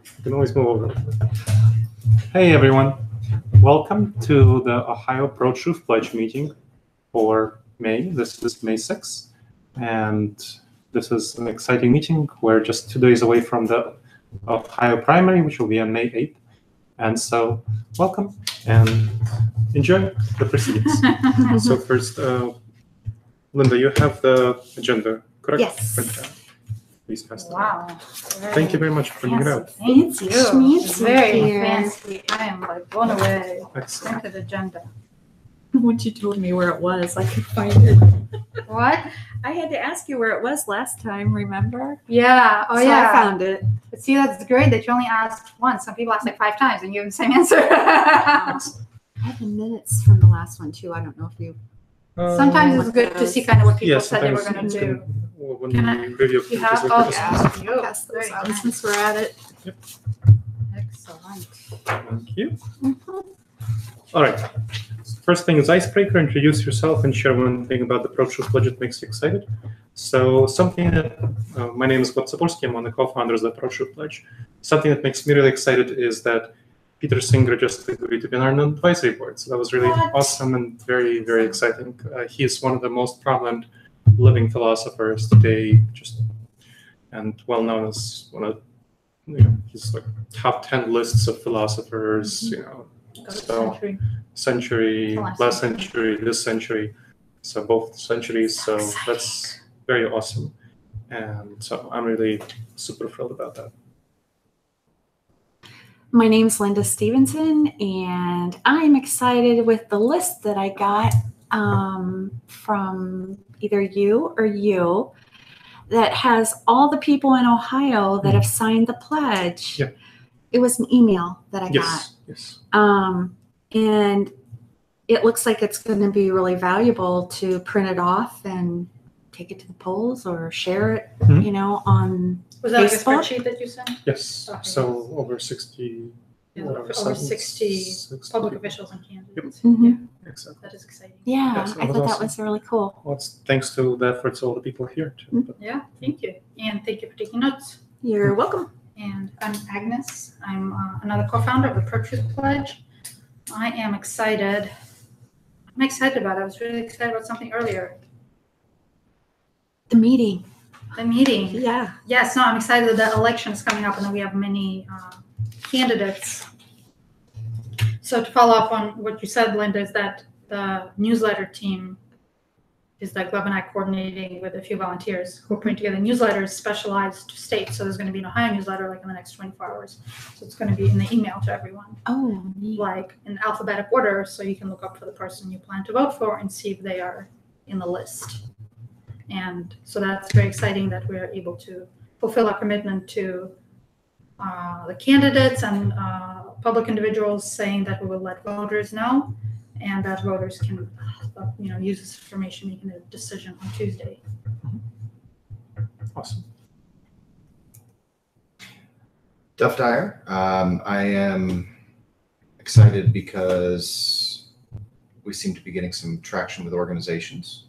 You can always move over. Hey everyone, welcome to the Ohio Pro-Truth Pledge meeting for May. This is May 6th, and this is an exciting meeting. We're just 2 days away from the Ohio primary, which will be on May 8th. And so, welcome and enjoy the proceedings. So first, Linda, you have the agenda, correct? Yes. Please pass that. Wow. Thank you very much for bringing it out. Thank you. Schmancy Very here. fancy. I am like blown away. Excellent. Printed agenda. Once you told me where it was, I could find it. What? I had to ask you where it was last time, remember? Yeah. Oh So yeah. I found it. But see, that's great that you only asked once. Some people ask like 5 times and you have the same answer. I have the minutes from the last one too. I don't know if you. Sometimes it's good to see kind of what people Yes, said they were sometimes going to do. when Can I- we review You have? pictures Oh, like this. yeah. You. Pass those Very out nice. since we're at it. Excellent. Thank you. All right. First thing is icebreaker. Introduce yourself and share one thing about the Pro-Truth Pledge that makes you excited. So something that, my name is Gleb Sapolsky. I'm one of the co-founders of the Pro-Truth Pledge. Something that makes me really excited is that Peter Singer just agreed to be on our advisory board. So that was really What? awesome and very, very exciting. He is one of the most prominent living philosophers today, and well known as one of, he's like top 10 lists of philosophers, so century, last century, this century, so both centuries. So that's very awesome. And so I'm really super thrilled about that. My name's Linda Stevenson, and I'm excited with the list that I got from either you or you that has all the people in Ohio that have signed the pledge. Yeah. It was an email that I got. Yes. And it looks like it's going to be really valuable to print it off and take it to the polls or share it, Mhm. On Was that like a Facebook? spreadsheet that you sent? Yes. Okay. So over 60, Yeah, whatever, over 60 public people. officials and candidates. Mhm. Exactly. That is exciting. Yeah, Yes, that I was thought that awesome. was really cool. Well, it's thanks to the efforts of all the people here too. But Yeah, thank you. And thank you for taking notes. You're welcome. And I'm Agnes. I'm another co-founder of the Pro-Truth Pledge. I am excited. I'm excited about it. I was really excited about something earlier. The meeting. The meeting. Yeah. Yes, no, I'm excited that the election is coming up and that we have many candidates. So to follow up on what you said, Linda, is that the newsletter team is like Gleb and I coordinating with a few volunteers who are putting together newsletters specialized to states. So there's going to be an Ohio newsletter like in the next 24 hours. So it's going to be in the email to everyone, Oh, neat. like in alphabetic order, so you can look up for the person you plan to vote for and see if they are in the list. And so that's very exciting that we're able to fulfill our commitment to the candidates and public individuals, saying that we will let voters know, and that voters can, use this information making a decision on Tuesday. awesome. Duff Dyer. I am excited because we seem to be getting some traction with organizations,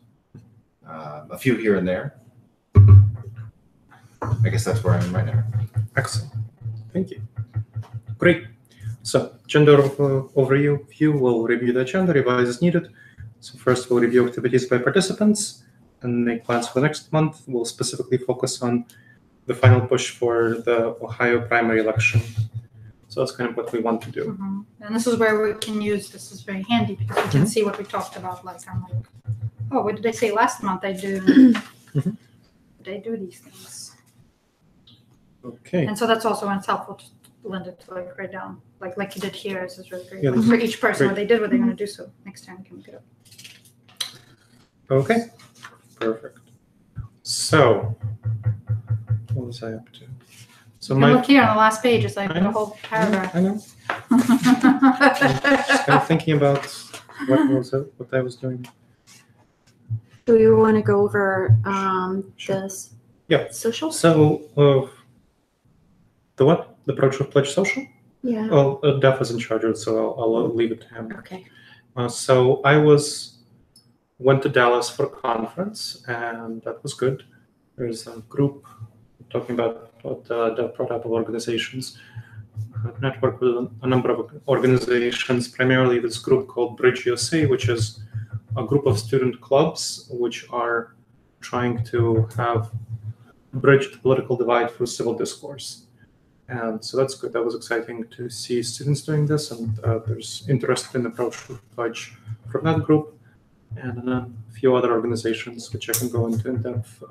a few here and there. I guess that's where I am right now. Excellent. Thank you. Great. So, agenda overview. We'll review the agenda, revise as needed. So first, we'll review activities by participants and make plans for the next month. We'll specifically focus on the final push for the Ohio primary election. So that's kind of what we want to do. And this is where we can use, this is very handy because we can see what we talked about. Like, I'm like, oh, what did I say last month? I do these things. Okay. And so that's also when it's helpful to Linda to like write down, like you did here. This is really great. Yeah, Like, for each person, great. what they did, what they're going to do. So next time we can look it up. Okay. Perfect. So, what was I up to? So You can look here on the last page. It's like I the know. whole paragraph. I know. Just kind of thinking about what I was doing. Do we want to go over Sure. the Yeah. social? So, the what? The Pro-Truth Pledge social? Yeah. Well, Duff is in charge of it, so I'll leave it to him. Okay. So I went to Dallas for a conference, and that was good. There's a group talking about the prototype of organizations. network with a number of organizations, primarily this group called Bridge USA, which is a group of student clubs which are trying to bridge the political divide through civil discourse. And so that's good. That was exciting to see students doing this, and there's interest in the Pro-Truth Pledge from that group, and then a few other organizations which I can go into in depth.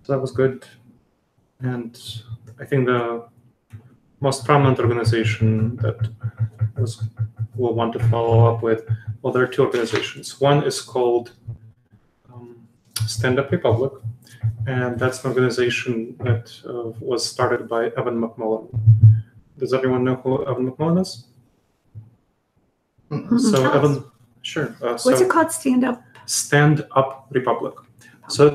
So that was good. And I think the most prominent organization that we'll want to follow up with, well, there are two organizations. One is called Stand Up Republic, and that's an organization that was started by Evan McMullin. Does everyone know who Evan McMullin is? So Evan, sure. What's it called? Stand Up Republic. So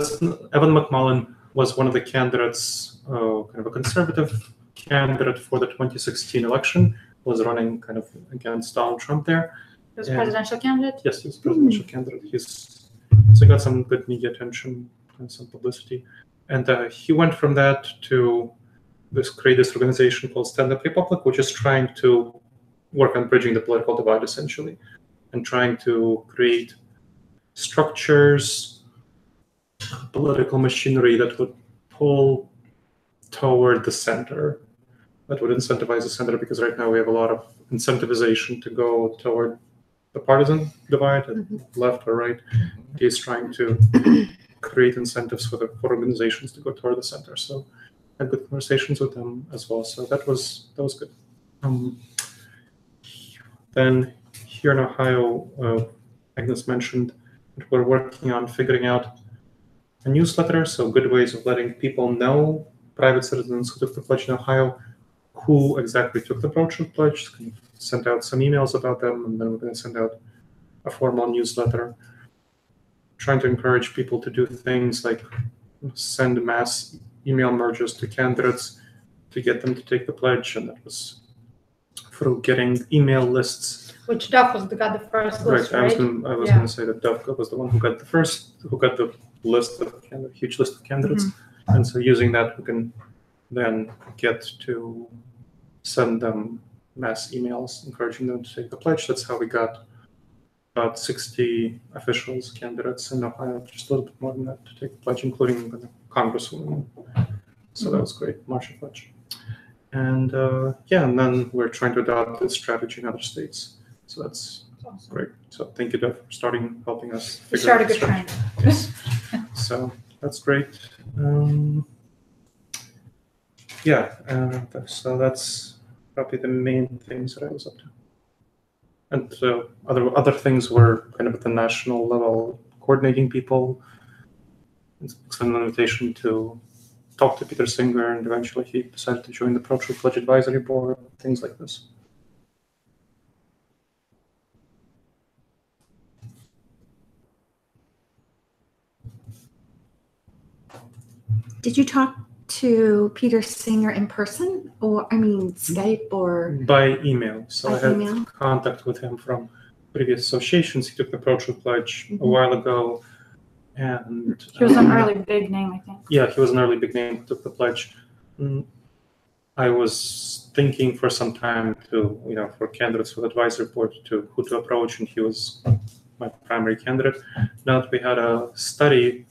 Evan McMullin was one of the candidates, kind of a conservative candidate for the 2016 election, was running kind of against Donald Trump there. He was presidential candidate? Yes, he was a presidential candidate. So he got some good media attention and some publicity. And he went from that to create this organization called Stand Up Republic, which is trying to work on bridging the political divide, essentially, and trying to create structures, political machinery that would pull toward the center, that would incentivize the center, because right now we have a lot of incentivization to go toward the partisan divide, left or right. He's trying to create incentives for organizations to go toward the center. So I had good conversations with them as well. So that was good. Then here in Ohio, Agnes mentioned that we're working on figuring out a newsletter, so good ways of letting people know, private citizens who took the pledge in Ohio, who exactly took the Pro-Truth Pledge. Sent out some emails about them, and then we're going to send out a formal newsletter, trying to encourage people to do things like send mass email merges to candidates to get them to take the pledge, and that was through getting email lists. Which Duff got the first list, right? I was going to say that Duff was the one who got the list of a huge list of candidates, and so using that we can then get to send them mass emails encouraging them to take the pledge. That's how we got about 60 officials, candidates in Ohio, just a little bit more than that, to take the pledge, including the Congresswoman. So that was great, Marsha Pledge. And and then we're trying to adopt this strategy in other states. So that's awesome. Great. So thank you, Deb, for helping us We figure out started the a good trend. strategy. Yes. So that's great. So that's probably the main things that I was up to. And other things were kind of at the national level, coordinating people, send an invitation to talk to Peter Singer, and eventually he decided to join the Pro-Truth Pledge Advisory Board, things like this. Did you talk to Peter Singer in person, or Skype, or by email? So by I had email? contact with him from previous associations. He took the Pro-Truth Pledge a while ago, and He was an early big name, I think. Yeah, he was an early big name who took the pledge. I was thinking for some time for candidates for the advisory board who to approach, and he was my primary candidate. Now that we had a study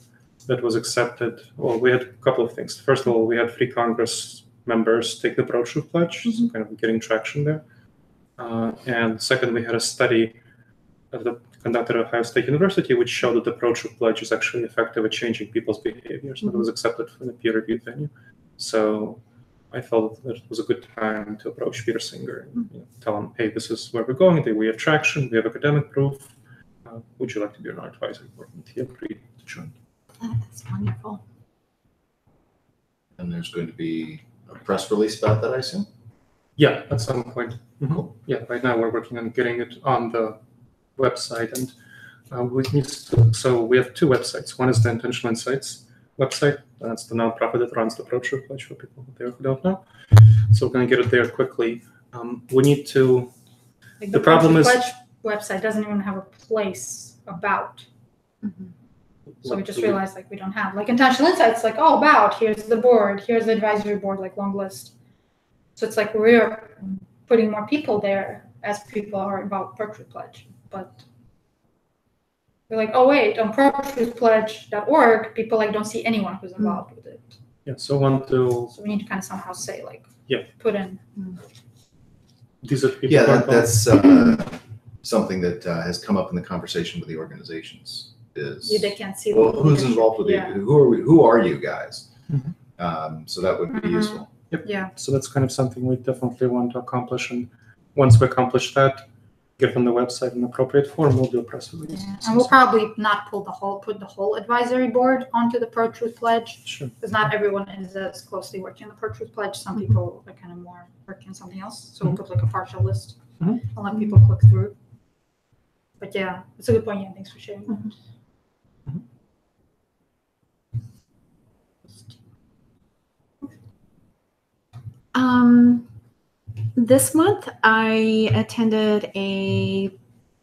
that was accepted, well, we had a couple of things. First of all, we had 3 Congress members take the Pro-Truth Pledge, so kind of getting traction there. And second, we had a study conducted at Ohio State University, which showed that the Pro-Truth Pledge is actually effective at changing people's behaviors, and it was accepted in a peer-reviewed venue. So I felt that it was a good time to approach Peter Singer and tell him, hey, this is where we're going. We have traction. We have academic proof. Would you like to be on our advisory board? And he agreed to join. That's wonderful. And there's going to be a press release about that, I assume? Yeah, at some point. Cool. Yeah, right now we're working on getting it on the website, and so we have 2 websites. One is the Intentional Insights website. That's the nonprofit that runs the Pro-Truth Pledge for people there who don't know. So we're going to get it there quickly. We need to. The problem is Pledge website doesn't even have a place about. So we just realized we don't have Intentional Insights, about, here's the board, here's the advisory board, long list. So it's like we're putting more people there as people are involved with ProTruth Pledge. But we're like, oh wait, on protruthpledge.org, people like don't see anyone who's involved with it. Yeah, so want to, So we need to kind of somehow say like, Yeah. put in. these are people. Yeah, who are that's something that has come up in the conversation with the organizations is, They can't see. well, the who's leadership. involved with Yeah. you? Who are you guys? Mhm. So that would be Mhm. useful. Yeah. So that's kind of something we definitely want to accomplish. And once we accomplish that, give them the website in appropriate form, we'll do a press release. Yeah. And we'll probably not put the whole advisory board onto the ProTruth Pledge, Sure. because not everyone is as closely working on the ProTruth Pledge. Some Mhm. people are kind of more working on something else. So we'll put like a partial list Mhm. and let people click through. But yeah, it's a good point. Yeah, thanks for sharing that. This month I attended a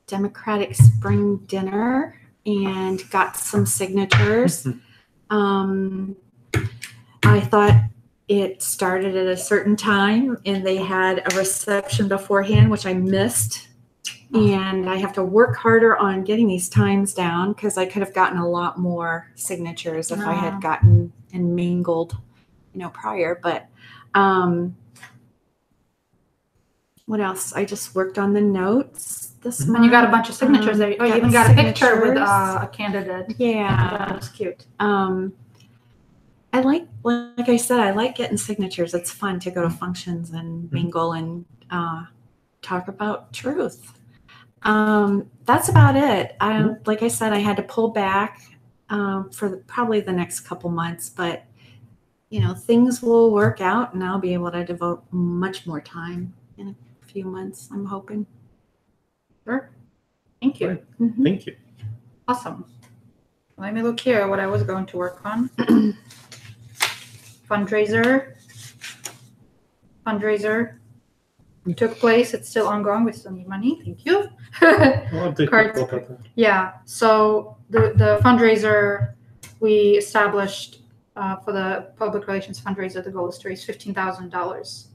Democratic spring dinner and got some signatures. I thought it started at a certain time and they had a reception beforehand, which I missed. And I have to work harder on getting these times down because I could have gotten a lot more signatures if I had gotten and mingled, prior. But what else? I just worked on the notes this month. And you got a bunch of signatures there. Oh, you even got a picture with signatures. a candidate. Yeah. That was cute. I like I said, I like getting signatures. It's fun to go to functions and mingle and talk about truth. That's about it. Like I said, I had to pull back for probably the next couple months, but things will work out and I'll be able to devote much more time in a few months, I'm hoping. Sure. Thank you. Right. Mhm. Thank you. Awesome. Let me look here what I was going to work on. Fundraiser took place. It's still ongoing. We still need money. Thank you. Well, they Cards. talk about that. Yeah. So the fundraiser we established for the public relations fundraiser, the goal is to raise $15,000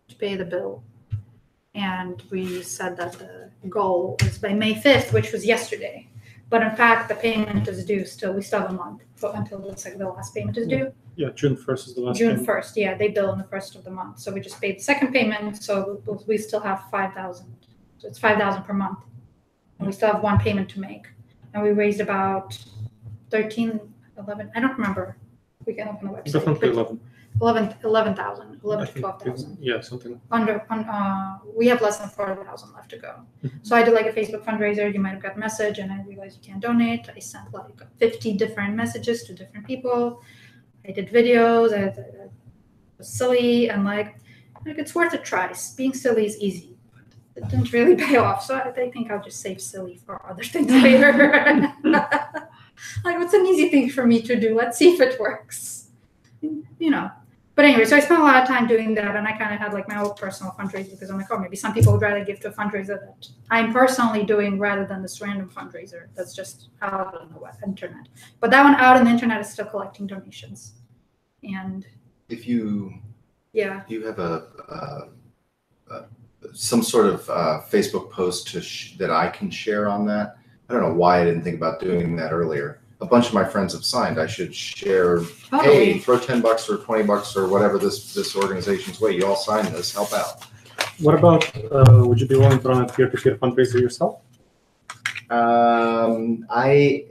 to pay the bill. And we said that the goal is by May 5th, which was yesterday. But in fact, the payment is due still. We still have a month until the last payment is due. Yeah, June 1st is the last June payment. 1st, yeah, they bill on the 1st of the month. So we just paid the second payment, so we still have $5,000. So it's $5,000 per month. And we still have one payment to make. And we raised about 13, 11, I don't remember. We can open the website. Definitely 11. 11,000, 11 I to think 12,000. Yeah, something. We have less than 40,000 left to go. So I did like a Facebook fundraiser. You might have got a message and I realized you can't donate. I sent like 50 different messages to different people. I did videos. I was silly and like it's worth a try. Being silly is easy. It didn't really pay off. So I think I'll just save silly for other things later. Like what's an easy thing for me to do? Let's see if it works. But anyway, so I spent a lot of time doing that, and I kind of had like my own personal fundraiser because I'm like, oh, maybe some people would rather give to a fundraiser that I'm personally doing rather than this random fundraiser that's just out on the internet. But that one out on the internet is still collecting donations, and If you yeah, have some sort of Facebook post that I can share on that, I don't know why I didn't think about doing that earlier. A bunch of my friends have signed. I should share. totally. Hey, throw $10 or $20 or whatever this organization's way. You all sign this. Help out. What about, would you be willing to run a peer-to-peer fundraiser yourself? I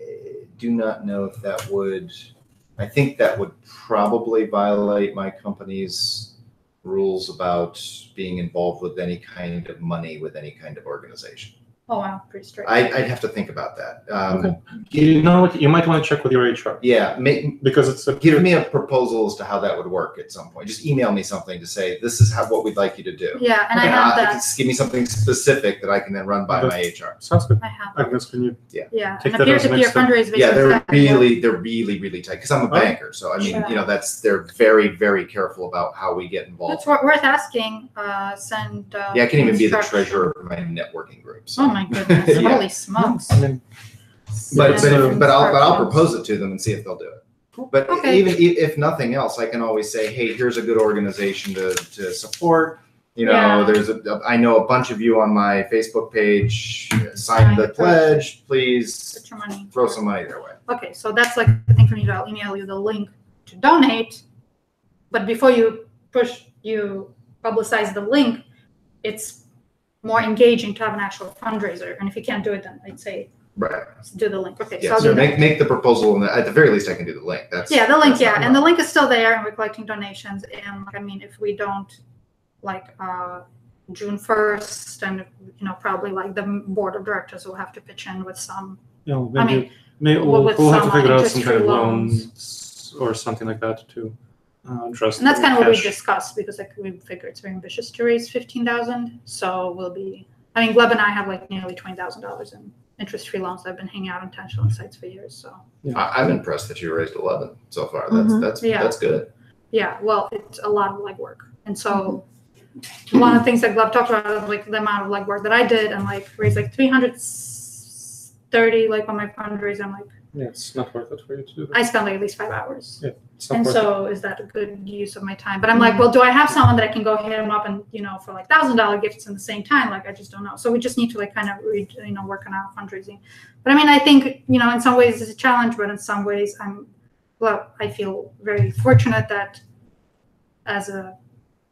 do not know if that would. I think that would probably violate my company's rules about being involved with any kind of money with any kind of organization. Oh wow, pretty straight. I'd have to think about that. Okay. You know what? You might want to check with your HR Yeah, because it's give me a proposal as to how that would work at some point. Just email me something to say this is what we'd like you to do. Yeah, and And I have that. just give me something specific that I can then run by my HR. sounds good. I have that. Agnes, can you? Yeah, Take and a that as an peer-to-peer extra- fundraiser. Yeah, they're exactly. really tight because I'm a Oh. banker. So I mean, Sure. they're very, very careful about how we get involved. That's worth asking. Send. Yeah, I can even be the instruction. treasurer of my networking group. So. Oh my goodness! Yeah. Holy smokes! I mean, But Yeah, I'll Instructions. propose it to them and see if they'll do it. But Okay. even if nothing else, I can always say, hey, here's a good organization to support. You know, Yeah. I know a bunch of you on my Facebook page Sign signed the the pledge. Please Put your money. throw some money their way. Okay, so that's like the thing for me. I'll email you the link to donate, but before you publicize the link, it's more engaging to have an actual fundraiser. And if you can't do it, then I'd say Right. do the link. Okay, so Yeah. I'll So do that. make the proposal, and at the very least, I can do the link. That's Yeah, the link. that's Yeah, not and the wrong. link is still there, and we're collecting donations. And I mean, if we don't, like June 1st, and probably like the board of directors will have to pitch in with some. You know, I maybe, mean, we'll with have to some figure out some kind of interest-free loans or something like that to address. And that's the kind of what we cash. discussed, because like we figure it's very ambitious to raise 15,000. So we'll be. I mean, Gleb and I have like nearly $20,000 in interest-free loans that have been hanging out on tension sites for years. So I'm impressed that you raised 11 so far. Mhm. Yeah. That's good. yeah, well, it's a lot of legwork, and so one of the things that Gleb talked about is like the amount of legwork that I did, and like raised like 330 like on my fundraiser. I'm like, Yeah, it's not worth it for you to do that. I spent like at least 5 hours. It's not And worth so is that a good use of my time? But I'm like, well, do I have someone that I can go hit him up and, for like $1,000 gifts in the same time? Like, I just don't know. So we just need to like kind of work on our fundraising. But I mean, I think, in some ways it's a challenge, but in some ways I feel very fortunate that as a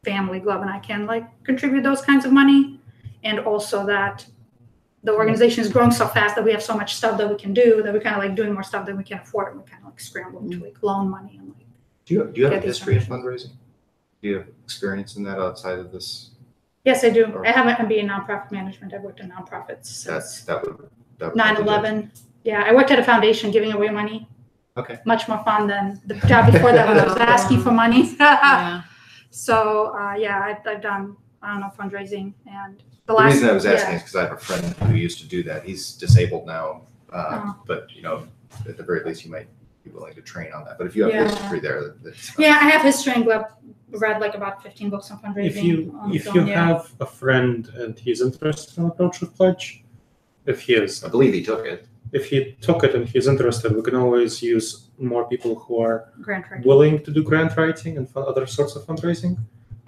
family, Gleb and I can like contribute those kinds of money. And also that the organization is growing so fast that we have so much stuff that we can do that we're kind of like doing more stuff than we can afford, and we're kind of like scrambling to like loan money and like. Do you have a Get these history of donations. fundraising? Do you have experience in that outside of this? Yes, I do. I have an MBA in nonprofit management. I've worked in nonprofits since That would 9/11. Yeah, I worked at a foundation giving away money. Okay. Much more fun than the job before that when I was asking for money. Yeah. So I've done fundraising, and The reason I was asking is because I have a friend who used to do that. He's disabled now, but at the very least, you might be willing to train on that. But if you have Yeah. history there, that's Yeah, I have history and read like about 15 books on fundraising. If you have a friend and he's interested in Approach with Pledge, if he is, I believe he took it. if he took it and he's interested, we can always use more people who are grant writing. willing to do grant writing and other sorts of fundraising.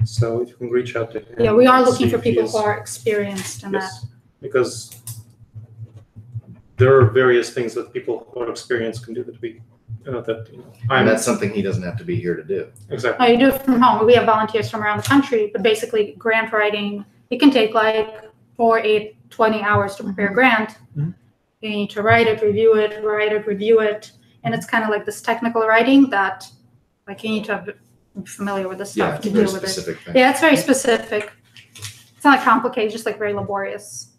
So if you can reach out to him. Yeah, we are looking see for if he people is- who are experienced in that. Yes, because there are various things that people who are experienced can do that And that's something he doesn't have to be here to do. exactly. Oh, you do it from home. We have volunteers from around the country, but basically grant writing, it can take like 4, 8, 20 hours to prepare a grant. Mhm. You need to write it, review it, review it. And it's kind of like this technical writing that like you need to be familiar with the Yeah, stuff it's to a very deal with it. specific thing. Yeah, it's very specific. It's not complicated, just like very laborious.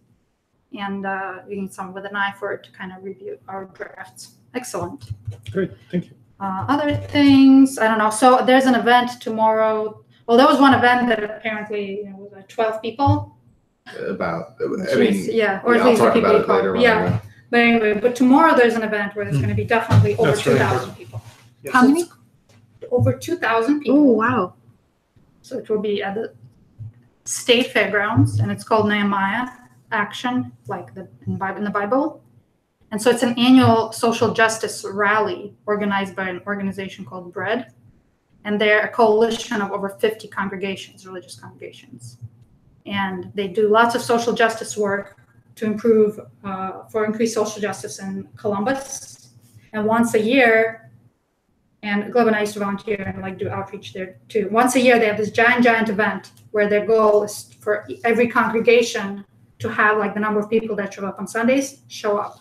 And you need someone with an eye for it to kind of review our drafts. Excellent. Great, thank you. Other things, I don't know. So there's an event tomorrow. Well, there was one event that apparently was 12 people. About, I Jeez, mean, yeah, or at I'll least the talk people about you it later. call. when Yeah, but anyway, but tomorrow there's an event where there's going to be definitely over That's really 2,000 people. Yes. How many? Over 2,000 Oh, people. wow. So it will be at the state fairgrounds, and it's called Nehemiah Action, like in the Bible. And so it's an annual social justice rally organized by an organization called Bread. And they're a coalition of over 50 congregations, religious congregations. And they do lots of social justice work to improve, for increased social justice in Columbus. And once a year, and Gleb and I used to volunteer and like do outreach there too. Once a year, they have this giant event where their goal is for every congregation to have like the number of people that show up on Sundays show up.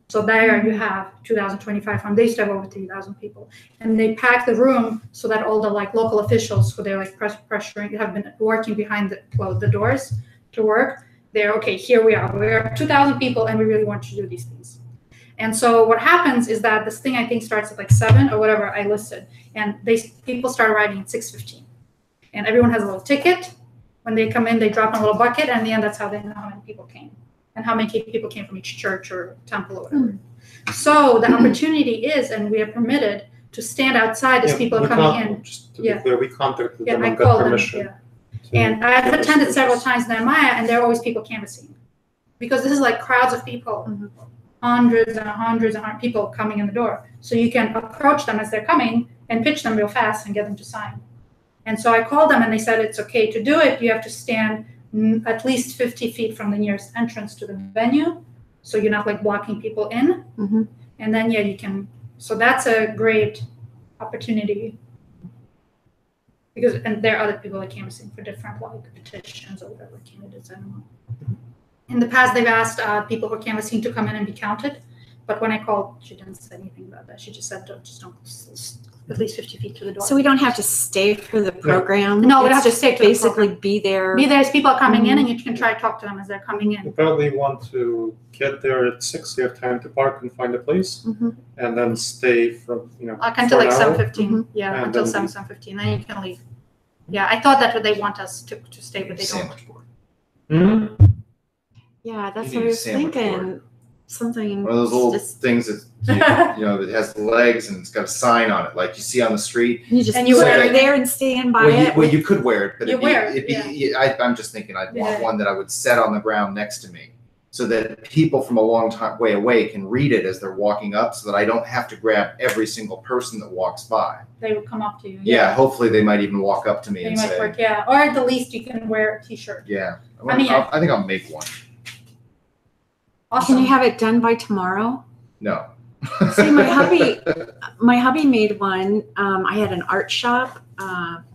So there you have 2025 from. They used to have over 3,000 people, and they pack the room so that all the like local officials who they're like pressuring have been working behind the doors to work. They're okay. Here we are. We're 2,000 people, and we really want you to do these things. And so what happens is that this thing I think starts at like 7 or whatever I listed, and people start arriving at 6:15, and everyone has a little ticket. When they come in, they drop in a little bucket, and in the end, that's how they know how many people came and how many people came from each church or temple or whatever. So the opportunity is, and we are permitted to stand outside as people are coming in. Just to be Yeah. clear, we contacted Yeah, them I and got called them. permission. Yeah. to And I've give us attended several pictures. times Nehemiah, and there are always people canvassing because this is like crowds of people Mhm. hundreds and hundreds of people coming in the door. So you can approach them as they're coming and pitch them real fast and get them to sign. And so I called them and they said it's okay to do it. You have to stand at least 50 feet from the nearest entrance to the venue. So you're not like blocking people in. Mm-hmm. And then, yeah, you can. So that's a great opportunity. Because, and there are other people that canvassing for different like petitions or whatever candidates, I don't know. In the past, they've asked people who are canvassing to come in and be counted. But when I called, she didn't say anything about that. She just said, don't at least 50 feet to the door. So we don't have to stay for the program. No, we don't It's have to just stay to the basically be there. Be there as people are coming in, and you can try to talk to them as they're coming You in. probably want to get there at 6. You have time to park and find a place, Mhm. and then stay from Like until for like an hour. 7:15. Yeah, And until then 7:15. Then you can leave. Yeah, I thought that they want us to stay, but they don't. Sandwich board. Mhm. Yeah, that's You what need I a was sandwich thinking. Something One of those little just things that that has legs and it's got a sign on it, like you see on the street. you just And you put wear it it. there and stand by Well, it. you could wear it, but You wear it, I'm just thinking I'd want Yeah. one that I would set on the ground next to me, so that people from a long time way away can read it as they're walking up, so that I don't have to grab every single person that walks by. They will come up to you. Yeah, hopefully they might even walk up to me They and might say, work. Yeah, or at the least you can wear a T-shirt. "Yeah." I mean, I think I'll make one. Awesome. Can you have it done by tomorrow? No. See, my hubby made one. I had an art shop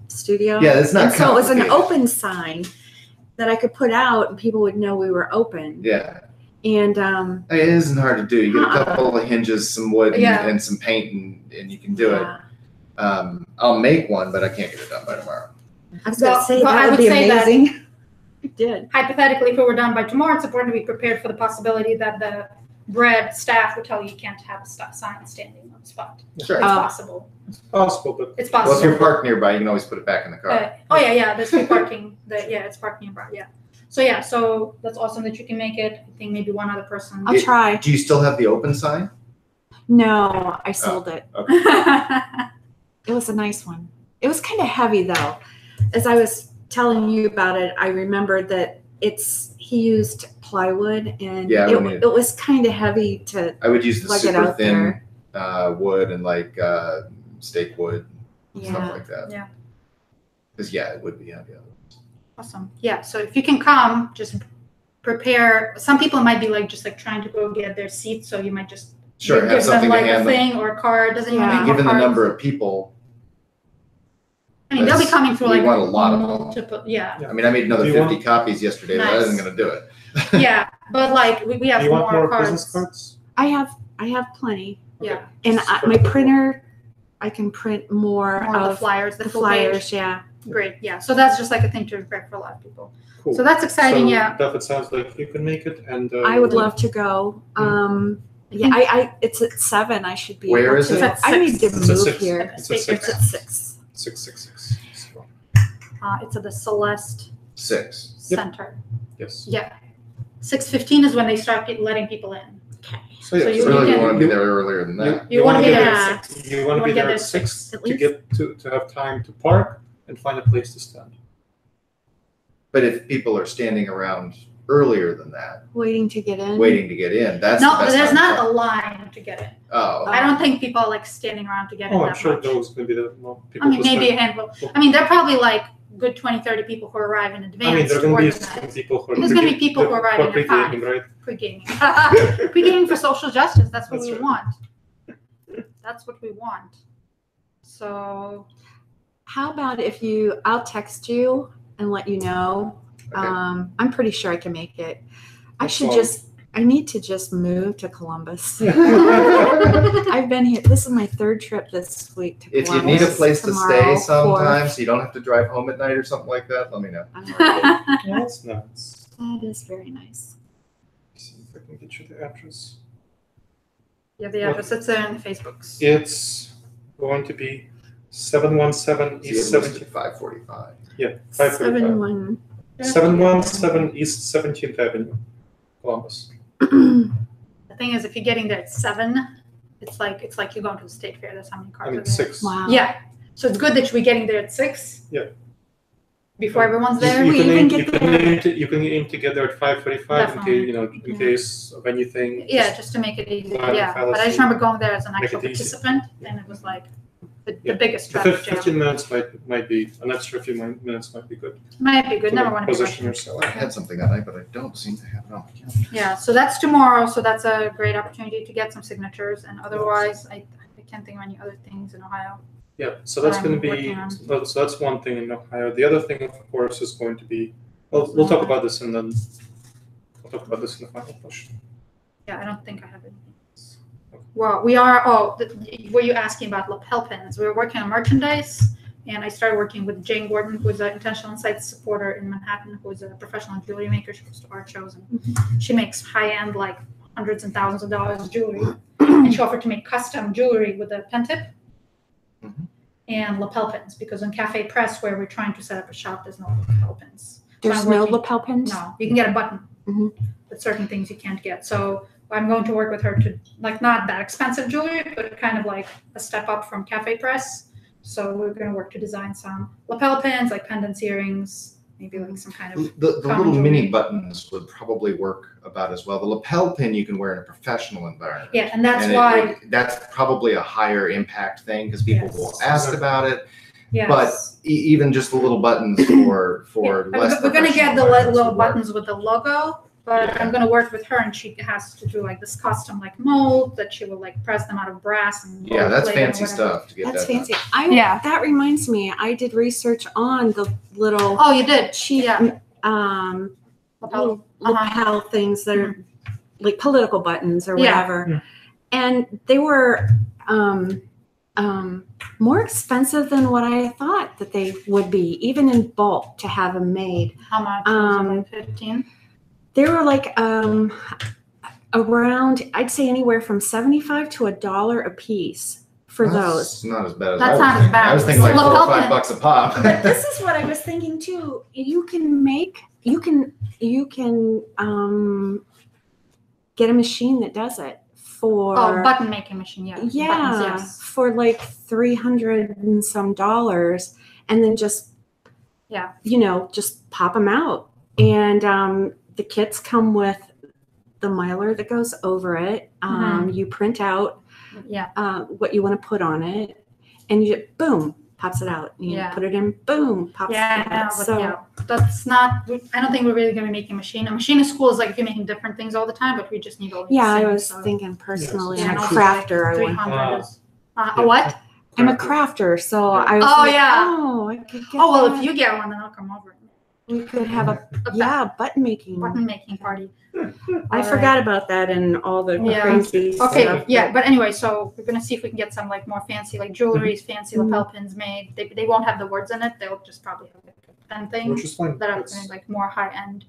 studio. Yeah, it's not And so it was an complicated. open sign that I could put out, and people would know we were open. Yeah, And it isn't hard to do. You get a couple of hinges, some wood, Yeah. and some paint, and you can do it. yeah. I'll make one, but I can't get it done by tomorrow. I was going Well, to say well, I that would would be say that- amazing. It did. Hypothetically, if it were done by tomorrow, it's important to be prepared for the possibility that the bread staff would tell you can't have a sign standing on the spot. Sure. It's Oh. possible. It's possible, but It's Well, if possible. you're parked nearby, you can always put it back in the car. Oh yeah, there's free parking. It's parking nearby. Yeah. So that's awesome that you can make it. I think maybe one other person. I'll try. Do you still have the open sign? No, I sold it. Okay. It was a nice one. It was kind of heavy though. As I was telling you about it, I remembered that he used plywood, and Yeah, we need- it was kind of heavy to I would use the lug it super out thin there. wood and like stake wood, stuff Yeah. like that. Yeah. Because it would be heavy. Awesome. Yeah. So if you can come, just prepare. Some people might be just trying to go get their seats, so you might just Sure, have give them something to like a hand them. thing or a card. Doesn't even Yeah. need more Given the cards. number of people, I mean, they'll be coming through we like want a lot of them. multiple. Yeah. I mean, I made another Do you 50 want- copies yesterday, but that Nice. isn't going to do it. Yeah. But we have do you want more cards. business cards? I have plenty, Yeah. and Just my put- printer, I can print more More of the of flyers, the the full page. flyers. Yeah. Great. Yeah. So that's just like a thing to prepare for a lot of people. Cool. So that's exciting. So, Yeah. Duff, it sounds like you can make it, and I would love to go. Yeah, I it's at 7. I should be. Where able is to. it? It's at I need to 6. It's at move 6. here. It's at State 6. It's at 6. 666. So, It's at the Celeste 6. Yep. Center. yes. Yeah. 6:15 is when they start letting people in. Okay. So yeah, So you so Really, you can- want to be there earlier than that. You want to be there Yeah. at 6. You want to be get there there at 6 at to least. get to have time to park and find a place to stand. But if people are standing around earlier than that, Waiting to get in. waiting to get in, that's No, the best there's time to not park. a line to get in. Oh, I don't think people are standing around to get in Oh, I'm that sure much. those going to be the more I people mean, who maybe a stand. handful. I mean, there are probably good 20, 30 people who arrive in advance. I mean, there are to going to be organize. some people who are There's gonna be people who are riding at pre-gaming, 5. right? Pre-gaming. Pre-gaming for social justice. That's what That's we right. want. That's what we want. So, How about if I'll text you and let you know. okay. I'm pretty sure I can make it. That's I need to just move to Columbus. Yeah. I've been here. This is my 3rd trip this week to If you Columbus. need a place to Tomorrow, stay sometime, 4th. so you don't have to drive home at night or something like that, let me know. All right. Yeah, that's nuts. That is very nice. See if I can get you the address. yeah, the address it's there in the Facebooks. It's going to be 717 So East you listed 17th. 545. Yeah, 545. 7-1. 717 East 17th Avenue, Columbus. The thing is, if you're getting there at 7, it's like you're going to the state fair. That's how many cars I mean, are there. 6. Wow. Yeah. So it's good that we're getting there at 6. Yeah, before everyone's there. We even get you can aim to get there at 5:45 in Definitely. case in case of anything. Yeah, just to make it easy. File- Yeah, file but I just some- remember going there as an make actual it easy. participant, and it was like the Yeah. biggest The traffic jam. 15 minutes might be an extra few minutes might be good. Might be good. to Never want to be position rushing. yourself. I had something that night, but I don't seem to have it on my calendar. Yeah, so that's tomorrow. So that's a great opportunity to get some signatures. And otherwise, I can't think of any other things in Ohio. Yeah, so that's going to be working on. so that's one thing in Ohio. The other thing, of course, is going to be we'll talk about this in the final push. Yeah, I don't think I have anything else. Well, we are. Oh, were you asking about lapel pins? We were working on merchandise, and I started working with Jane Gordon, who is an Intentional Insights supporter in Manhattan, who is a professional jewelry maker. She goes to art shows, and she makes high-end, like hundreds and thousands of dollars of jewelry. And she offered to make custom jewelry with a pen tip Mhm. and lapel pins, because on Cafe Press, where we're trying to set up a shop, there's no lapel pins. So There's I'm no working- lapel pins? No, you can get a button, Mhm. but certain things you can't get. So I'm going to work with her to, like, not that expensive jewelry, but kind of like a step up from Cafe Press. So we're going to work to design some lapel pins, like pendants, earrings, maybe like some kind of. The common little jewelry. mini buttons would probably work about as well. The lapel pin you can wear in a professional environment. Yeah, and that's And why. that's probably a higher impact thing because people Yes. will ask about it. Yes. But even just the little buttons for Yeah, less. we're going to get the professional environments little would work. buttons with the logo, but Yeah. I'm going to work with her, and she has to do like this custom like mold that she will like press them out of brass and. Yeah, that's gold plate and fancy whatever. stuff to get That's that done. fancy. Yeah. That reminds me, I did research on the little Oh, you did. cheap Yeah. little Uh-huh. lapel things that are like political buttons or Yeah. whatever. Yeah. And they were more expensive than what I thought that they would be, even in bulk to have them made. How much? Was it, like 15? They were like around, I'd say anywhere from $75 to $1 a piece for those. That's not as bad as That's I was not as thinking. bad. I was thinking like Lapel $4 or $5 pin. bucks a pop. But this is what I was thinking too. You can get a machine that does it for Oh, button making machine. Yeah. yeah, Buttons, yes. for like $300 and some, and then just just pop them out. And the kits come with the miler that goes over it. You print out Yeah. what you want to put on it, and you boom, pops it out. You Yeah. put it in, boom, pops Yeah, it I know, out. but So yeah, that's not. I don't think we're really going to be making a machine. A machine is cool. Is like if you're making different things all the time, but we just need all these yeah, I things, was so. thinking personally, Yes. I'm and a also, crafter. I Like want. 300 is. A what? I'm a crafter, so Yeah. I was Oh, like, yeah. oh, I could get Oh well, that. if you get one, then I'll come over. We could have a A button making. button making party. I All forgot about that and all the Yeah. crazy Okay, stuff. yeah, but anyway, so we're gonna see if we can get some like more fancy like jewelry, fancy Mhm. lapel pins made. They won't have the words in it. They'll just probably have like a pen thing Which is fine. that are That's- like more high end.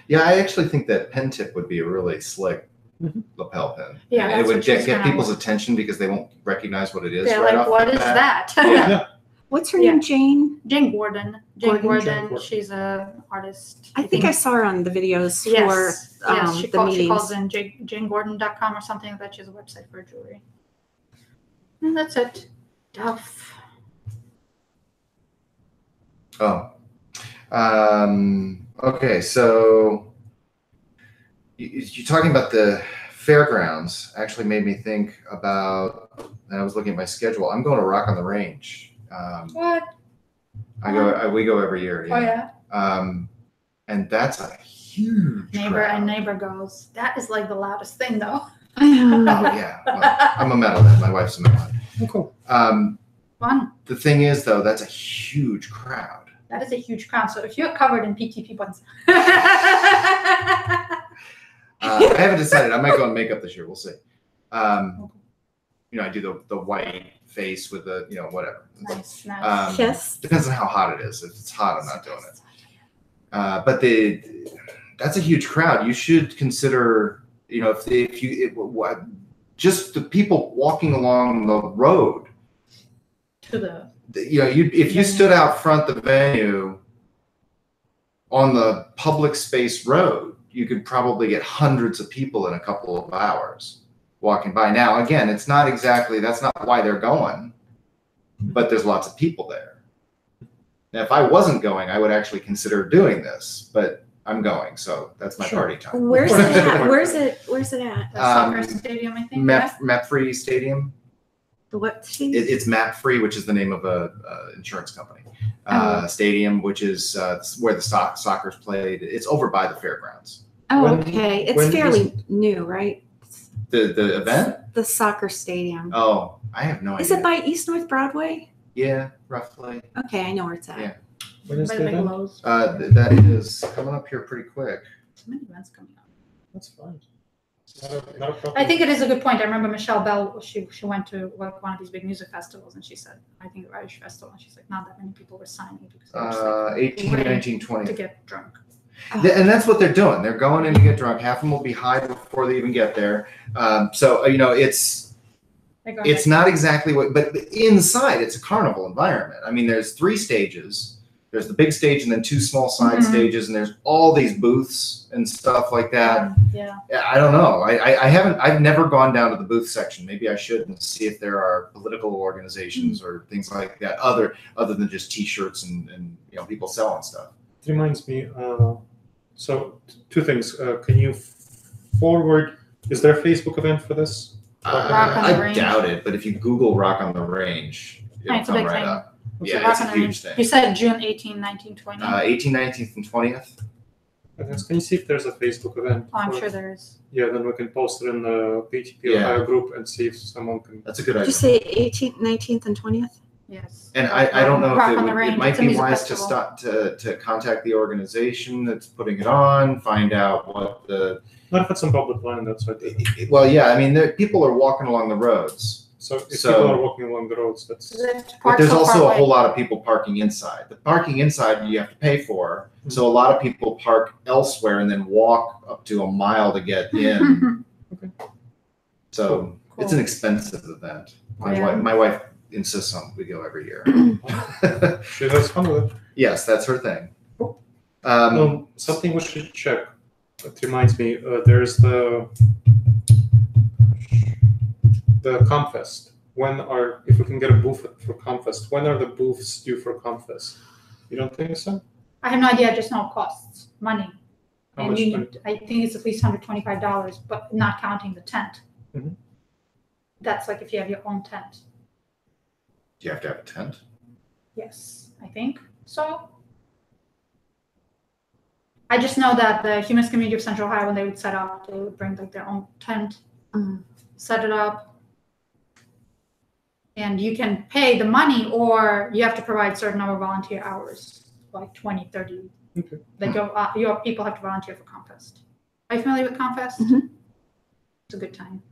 Yeah, I actually think that pen tip would be a really slick Mhm. lapel pin. Yeah, And that's it would what she's get gonna people's want. attention because they won't recognize what it is They're right like, off what the is bat. that? Yeah. What's her Yeah. name? Jane? Jane Gordon. Jane Gordon? Jane Gordon. Gordon. She's a artist. I think I saw her on the videos Yes. for Yes, she the calls meetings. in janegordon.com or something like that. She has a website for jewelry. And that's it. Duff. Oh. Okay, so you talking about the fairgrounds actually made me think about, and I was looking at my schedule. I'm going to Rock on the Range. What? We go every year. Oh yeah. And that's a huge Neighbor crowd. and neighbor goes. That is like the loudest thing though. Oh yeah, well, I'm a metalhead. My wife's a metalhead. Oh, cool. Fun. The thing is, though, that's a huge crowd. That is a huge crowd. So if you're covered in PTP buttons. I haven't decided. I might go and makeup this year. We'll see. I do the white face with the whatever. Nice, nice. Kiss. Depends on how hot it is. If it's hot, I'm not doing it. But that's a huge crowd. You should consider, just the people walking along the road. To the If you stood out front the venue on the public space road, you could probably get hundreds of people in a couple of hours walking by. Now, again, that's not why they're going, but there's lots of people there. Now, if I wasn't going, I would actually consider doing this, but I'm going, so that's my Sure. party time. Where's it course. at? Where's it at? The soccer Um, stadium, I think. Mapfre Stadium. The what? It's Mapfre, which is the name of a insurance company. Oh. Stadium, which is where the soccer's played. It's over by the fairgrounds. Oh, When- okay. when It's is fairly new, right? The event? The soccer stadium. Oh, I have no Is idea. it by East North Broadway? Yeah, roughly. Okay, I know where it's at. Yeah. When is By the the event? Bigelow's. That is coming up here pretty quick. So many events coming up. That's fine. Not a problem. I think it is a good point. I remember Michelle Bell, she went to like one of these big music festivals and she said, I think the Irish Festival, and she's like, not that many people were signing because they were just 18, Right. 19, like, 20. to get drunk. And that's what they're doing. They're going in to get drunk. Half of them will be high before they even get there. So They go it's not exactly what, but inside it's a carnival environment. I mean, there's 3 stages. There's the big stage and then 2 small side Mhm. stages, and there's all these booths and stuff like that. Yeah. I don't know. I've never gone down to the booth section. Maybe I should and see if there are political organizations or things like that other than just T-shirts and people selling stuff. It reminds me, so 2 things. Can you forward, is there a Facebook event for this? Rock on the I Range. doubt it, but if you Google Rock on the Range, it'll It's a come big right thing. up. So Yeah, Rock it's on a the huge Range. thing. You said June 18, 19, 20. 18, 19th, and 20th. Okay, so can you see if there's a Facebook event? Oh, I'm for sure it? there is. Yeah, then we can post it in the PTP Yeah. Ohio group and see if someone can. That's a good Did idea. you say 18th, 19th, and 20th? Yes. And I don't know Rock if on the it Range. might It's a be music wise to festival. start to contact the organization that's putting it on, find out what the. Not if it's on public land, that's what. Well, yeah, I mean, people are walking along the roads. So if So- people are walking along the roads, that's. Is it But parked there's so far also a away? whole lot of people parking inside. The parking inside you have to pay for. So a lot of people park elsewhere and then walk up to a mile to get in. So it's an expensive event. My wife insists on we go every year. She has fun with it. Yes, that's her thing. Something we should check. It reminds me, there's the Comfest. If we can get a booth for Comfest, when are the booths due for Comfest? You don't think so? I have no idea. I just know it costs money. How And much you money? need, I think it's at least $125, but not counting the tent. Mhm. That's like if you have your own tent. Do you have to have a tent? Yes, I think so. I just know that the Humans Community of Central Ohio, when they would set up, they would bring like their own tent, Mm. set it up. And you can pay the money or you have to provide certain number of volunteer hours, like 20, 30. Okay. They go, your people have to volunteer for Comfest. Are you familiar with Comfest? Mhm. It's a good time.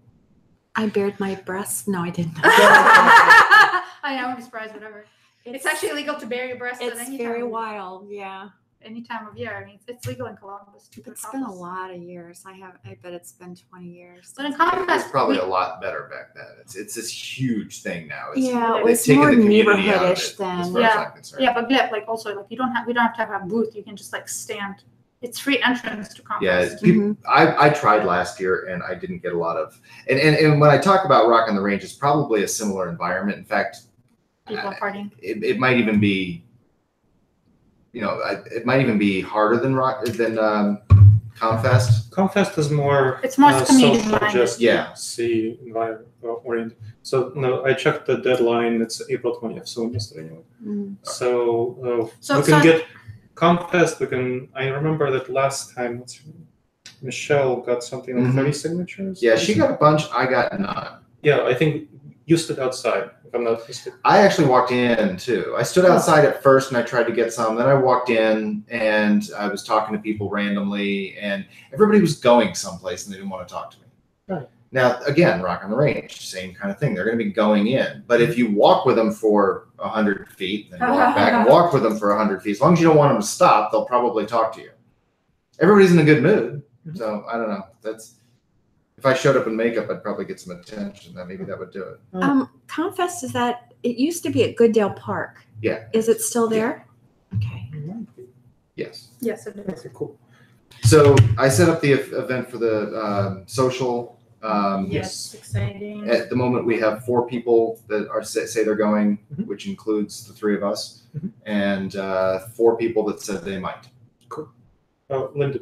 I bared my breast. No, I didn't. I know, I'm surprised, whatever. It's actually illegal to bare your breasts at It's any very time. wild. Yeah. Any time of year. I mean, it's legal in Columbus. to It's put been a Comfest. lot of years. I bet it's been 20 years. But in It was Comfest, probably a lot better back then. It's this huge thing now. It's, Yeah, it they've was taken more the community out of it, neighborhoodish as then. far as I'm concerned. yeah, but like also like we don't have to have a booth. You can just like stand. It's free entrance to Comfest. Yeah, people, I tried last year and I didn't get a lot of. And when I talk about Rock on the Range, it's probably a similar environment. In fact, People are partying. it might even be. It might even be harder than Comfest. Comfest is more. It's more community social, minded. just Yeah. see environment oriented. So no, I checked the deadline. It's April 20th, so yesterday anyway. Mm. So So- we can so- get Comfest. I remember that last time. What's her name? Michelle got something like Mhm. 30 signatures. Yeah, she got a bunch. I got none. Yeah, I think you stood outside. If I'm not mistaken. I actually walked in too. I stood outside at first and I tried to get some. Then I walked in and I was talking to people randomly, and everybody was going someplace and they didn't want to talk to me. Right. Now, again, Rock on the Range, same kind of thing. They're going to be going in. But if you walk with them for 100 feet, then walk back and walk with them for 100 feet, as long as you don't want them to stop, they'll probably talk to you. Everybody's in a good mood. So I don't know. If I showed up in makeup, I'd probably get some attention. Maybe that would do it. Comfest it used to be at Gooddale Park. Yeah. Is it still there? Okay. Yes. Yes, it is. Okay, cool. So I set up the event for the social Yes, exciting. At the moment, we have 4 people that are say they're going, Mhm. which includes the 3 of us, Mhm. and 4 people that said they might. Linda,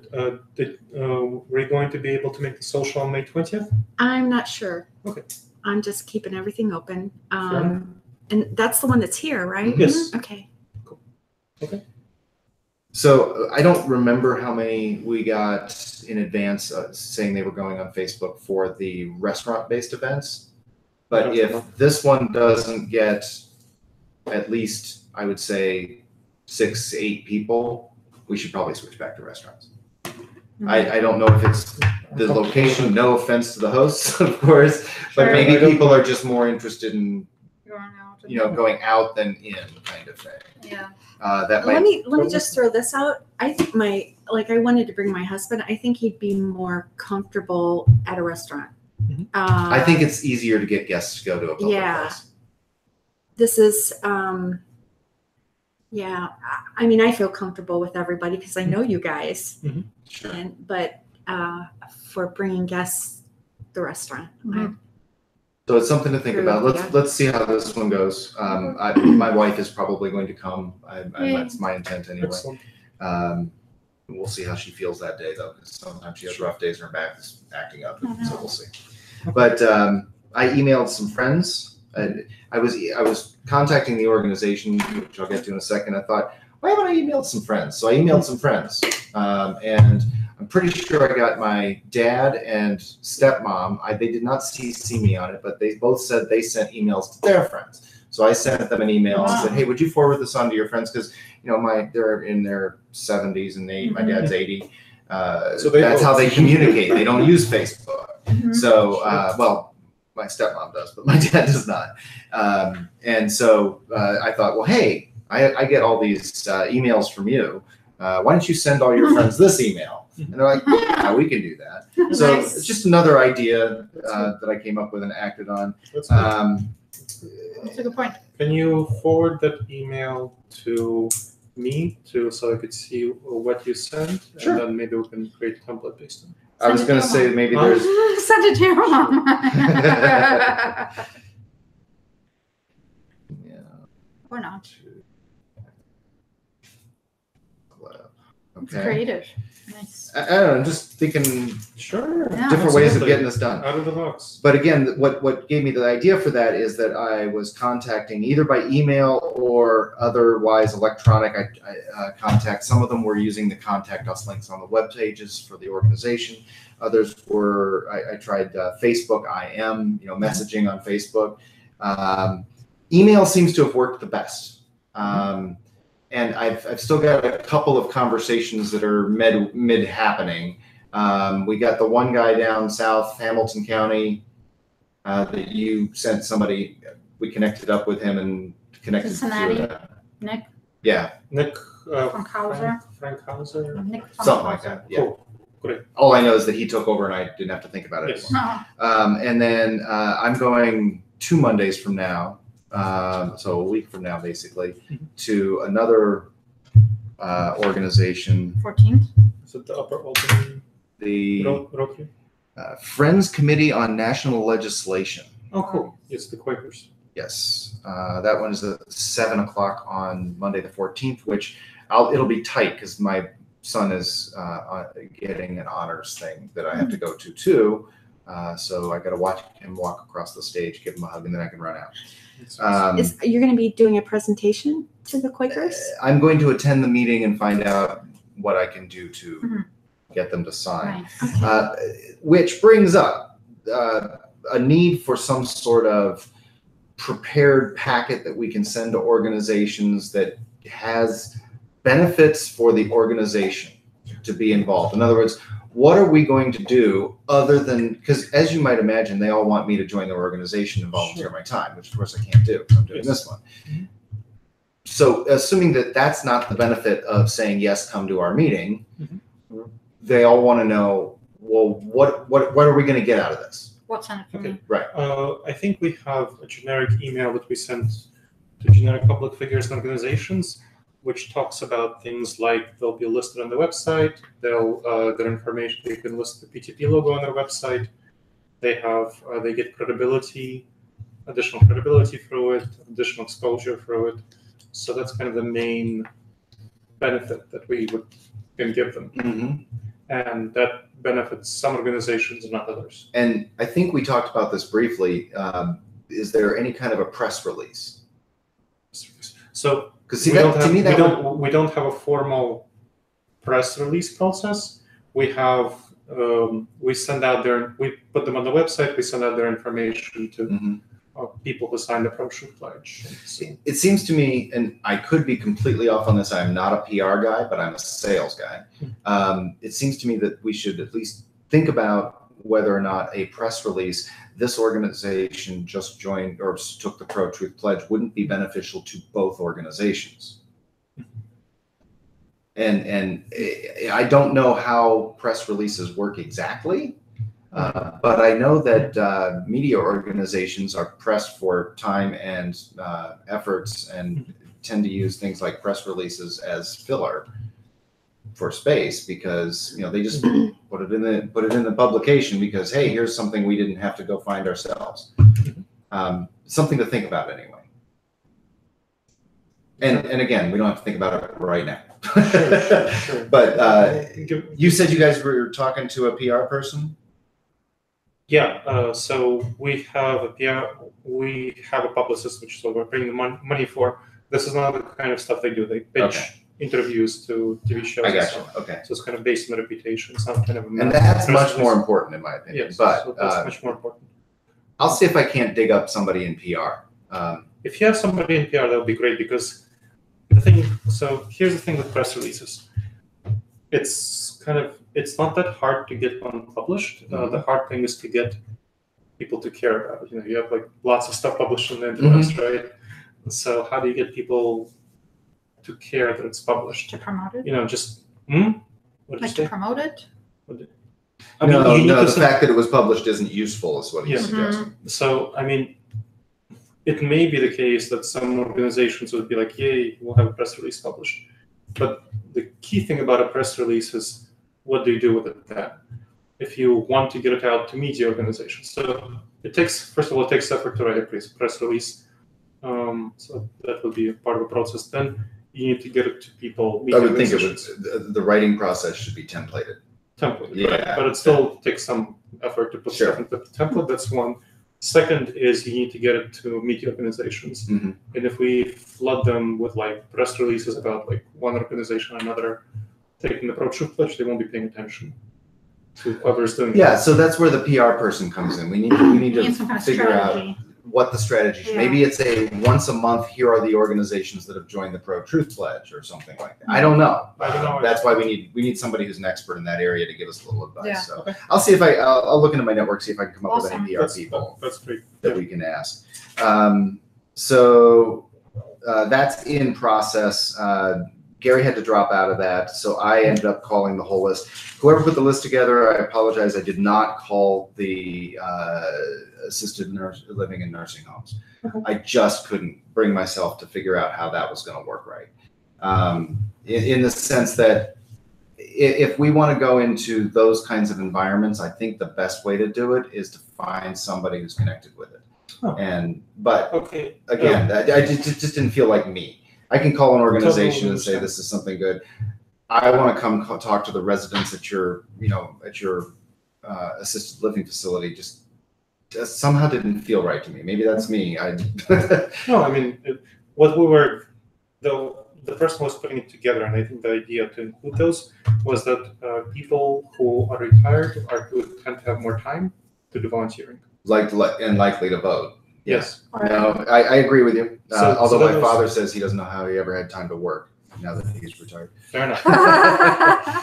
were you going to be able to make the social on May 20th? I'm not sure. Okay. I'm just keeping everything open. enough. And that's the one that's here, right? Yes. Okay. So I don't remember how many we got in advance saying they were going on Facebook for the restaurant-based events. But Don't if know. this one doesn't get at least, I would say, 6, 8 people, we should probably switch back to restaurants. I don't know if it's the location, no offense to the hosts, of course, but Sure. maybe I don't people know. are just more interested in, Going out. going out than in kind of thing. Yeah. That Let might, me just throw this out. I think I wanted to bring my husband. I think he'd be more comfortable at a restaurant. Mhm. I think it's easier to get guests to go to a public Yeah. place. This is yeah. I mean, I feel comfortable with everybody because I know you guys, Sure. but for bringing guests, the restaurant. Mhm. So it's something to think True, about. yeah. Let's see how this one goes. My wife is probably going to come. Yay. That's my intent anyway. Excellent. We'll see how she feels that day though, because sometimes she has rough days and her back is acting up. Oh, no. So we'll see. But I emailed some friends. I was contacting the organization, which I'll get to in a second. I thought, why haven't I emailed some friends? So I emailed some friends, and I'm pretty sure I got my dad and stepmom. They did not CC me on it, but they both said they sent emails to their friends. So I sent them an email and said, Wow. hey, would you forward this on to your friends? Because they're in their 70s and my dad's 80. So they that's how both- they communicate. They don't use Facebook. Mhm. So, well, my stepmom does, but my dad does not. And so I thought, well, hey, I get all these emails from you. Why don't you send all your friends this email? And they're like, yeah, we can do that. So Nice. it's just another idea that I came up with and acted on. That's good. That's a good point. Can you forward that email to me so I could see what you sent? Sure. And then maybe we can create a template based on it. I was going to say maybe Huh? there's. Send it to your mom. Yeah. Or not. It's Okay. creative. Nice. I don't know. I'm just thinking Sure. Yeah. different ways of Absolutely. getting this done. Out of the box. But again, what gave me the idea for that is that I was contacting either by email or otherwise electronic contact. Some of them were using the contact us links on the web pages for the organization. Others were, I tried Facebook IM, messaging on Facebook. Email seems to have worked the best. And I've still got a couple of conversations that are mid happening. We got the one guy down south, Hamilton County, that you sent somebody. We connected up with him and connected Cincinnati? through that. Nick Yeah, Nick From Hauser? Frank Hauser. Nick from something like Hauser. that. Yeah. Cool. Great. All I know is that he took over and I didn't have to think about it Yes. anymore. Oh, And then I'm going 2 Mondays from now, so a week from now, basically, to another organization, 14th. Is it the upper Albany the Rotary? Friends Committee on National Legislation. Oh, cool. It's the Quakers. Yes, that one is at 7 o'clock on Monday the 14th, which it'll be tight because my son is getting an honors thing that I have to go to too. So I got to watch him walk across the stage, give him a hug, and then I can run out. You're going to be doing a presentation to the Quakers? I'm going to attend the meeting and find out what I can do to Mhm. get them to sign. Nice. Okay. Which brings up a need for some sort of prepared packet that we can send to organizations that has benefits for the organization to be involved. In other words, what are we going to do other than, because as you might imagine, they all want me to join their organization and volunteer my time, which of course I can't do. I'm doing Yes. this one. So assuming that that's not the benefit of saying, yes, come to our meeting, they all want to know, well, what are we going to get out of this? What's in it for Okay. me? I think we have a generic email that we sent to generic public figures and organizations, which talks about things like they'll be listed on the website, their information, they can list the PTP logo on their website, they get credibility, additional credibility through it, additional exposure through it. So that's kind of the main benefit that we can give them. Mhm. And that benefits some organizations and not others. And I think we talked about this briefly. Is there any kind of a press release? So Because we don't have a formal press release process. We have we send out we put them on the website. We send out their information to Mhm. people who signed the Pro-Truth Pledge. So, It seems to me, and I could be completely off on this, I'm not a PR guy, but I'm a sales guy. It seems to me that we should at least think about whether or not a press release, this organization just joined or took the Pro-Truth Pledge, wouldn't be beneficial to both organizations. And I don't know how press releases work exactly. But I know that media organizations are pressed for time and efforts and tend to use things like press releases as filler for space because they just put it in the publication because hey, here's something we didn't have to go find ourselves. Something to think about anyway. And again, we don't have to think about it right now. Sure. But you said you guys were talking to a PR person. Yeah, so we have a PR, we have a publicist, which we're bringing the money for. This is not the kind of stuff they do. They pitch interviews to TV shows. I got you. Okay. So it's kind of based on the reputation. It's not kind of and that's much more important in my opinion. Yes, but so that's much more important. I'll see if I can't dig up somebody in PR. If you have somebody in PR, that would be great because the thing. So here's the thing with press releases. It's not that hard to get one published. The hard thing is to get people to care about it. You have like lots of stuff published on the internet, right? So how do you get people to care that it's published? To promote it? Just what did you Like say? to promote it? I mean, you need no, to the fact that it was published isn't useful is what he's Yeah. suggesting. So, I mean, it may be the case that some organizations would be like, yay, we'll have a press release published. But the key thing about a press release is what do you do with it then? If you want to get it out to media organizations. So it takes, first of all, it takes effort to write a press release. So that will be a part of the process. Then you need to get it to people. I would think the writing process should be templated. Template, right? But it still takes some effort to put stuff into the template. That's one. Second is you need to get it to media organizations. And if we flood them with like press releases about like one organization or another taking the Pro-Truth Pledge, they won't be paying attention to whoever's doing Yeah, so that's where the PR person comes in. We need to Some kind of figure strategy. out what the strategy is. Yeah. Maybe it's a once a month, here are the organizations that have joined the Pro-Truth Pledge or something like that. I don't know. I don't know. That's why we need somebody who's an expert in that area to give us a little advice. Yeah. So Okay. I'll see if I'll look into my network, see if I can come up with Awesome. any PR people That's great. that we can ask. So that's in process. Gary had to drop out of that, so I ended up calling the whole list. Whoever put the list together, I apologize. I did not call the assisted living in nursing homes. I just couldn't bring myself to figure out how that was going to work right. In the sense that if we want to go into those kinds of environments, I think the best way to do it is to find somebody who's connected with it. But Okay. again, I just didn't feel like me. I can call an organization and say, this is something good. I want to come talk to the residents at your assisted living facility. Just somehow didn't feel right to me. Maybe that's me. No, I mean, what we were, the person who was putting it together, and I think the idea to include those was that people who are retired who tend to have more time to do volunteering. and likely to vote. Yes. No, I agree with you. So Although that my was- father says he doesn't know how he ever had time to work now that he's retired. Fair enough.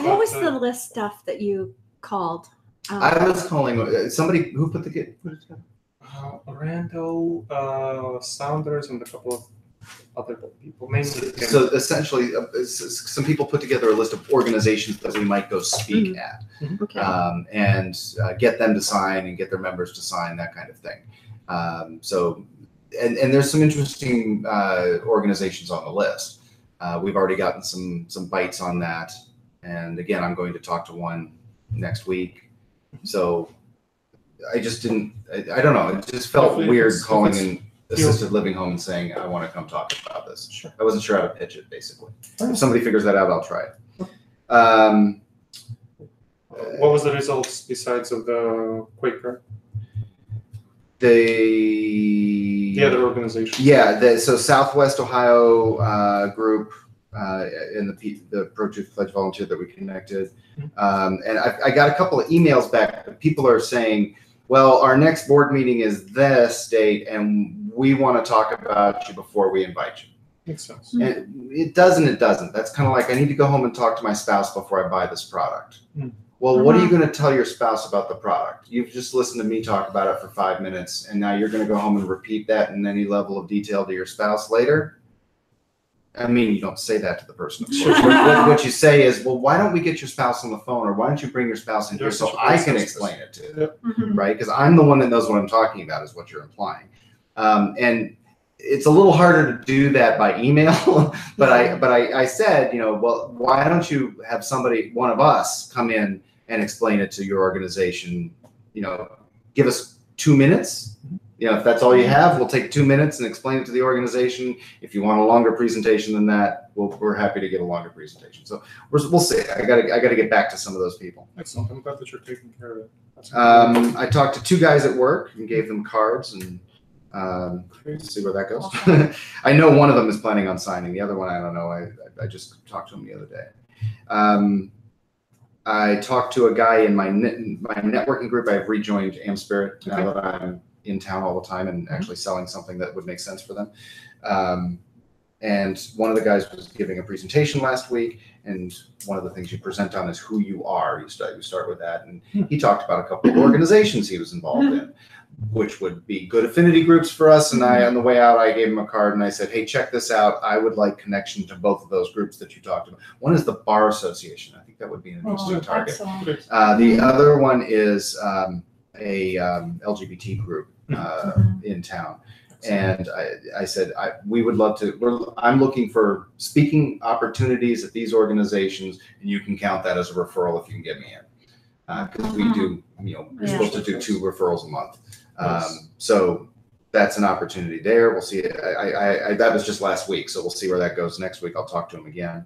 What was the list stuff that you called? I was calling somebody who put it together. Randall, Saunders, and a couple of other people. Mainly. So essentially, some people put together a list of organizations that we might go speak at, Okay. and get them to sign and get their members to sign, that kind of thing. So, and there's some interesting organizations on the list. We've already gotten some bites on that, and again, I'm going to talk to one next week. So I just didn't. I don't know. It just felt If weird it's- calling if an assisted living home and saying I want to come talk about this. Sure. I wasn't sure how to pitch it. Basically, Oh. if somebody figures that out, I'll try it. What was the results besides of the Quaker? The other organization. Yeah, so Southwest Ohio group and the Pro-Truth Pledge volunteer that we connected. And I got a couple of emails back. People are saying, well, our next board meeting is this date, and we want to talk about you before we invite you. Makes sense. And it doesn't. That's kind of like, I need to go home and talk to my spouse before I buy this product. Well, what are you going to tell your spouse about the product? You've just listened to me talk about it for 5 minutes, and now you're going to go home and repeat that in any level of detail to your spouse later? I mean, you don't say that to the person, of course. What you say is, well, why don't we get your spouse on the phone, or why don't you bring your spouse in here so I can explain it to you, right? Because I'm the one that knows what I'm talking about, is what you're implying. And it's a little harder to do that by email, but I said, well, why don't you have somebody, one of us, come in and explain it to your organization? Give us 2 minutes. If that's all you have, we'll take 2 minutes and explain it to the organization. If you want a longer presentation than that, we're happy to give a longer presentation. So we'll see. I gotta get back to some of those people. Excellent. I'm glad that you're taking care of it. I talked to 2 guys at work and gave them cards, and see where that goes. I know one of them is planning on signing. The other one, I don't know. I just talked to him the other day. I talked to a guy in my networking group. I've rejoined AmSpirit now that I'm in town all the time and actually selling something that would make sense for them. And one of the guys was giving a presentation last week, and one of the things you present on is who you are. You start with that, and he talked about a couple of organizations he was involved in, which would be good affinity groups for us. And on the way out, I gave him a card and I said, hey, check this out. I would like connection to both of those groups that you talked about. One is the Bar Association. I think that would be an interesting target. The other one is a LGBT group in town. And I said, we would love to, I'm looking for speaking opportunities at these organizations, and you can count that as a referral if you can get me in. Because we do, we're supposed to do 2 referrals a month. So that's an opportunity there. We'll see. That was just last week, so we'll see where that goes next week. I'll talk to him again.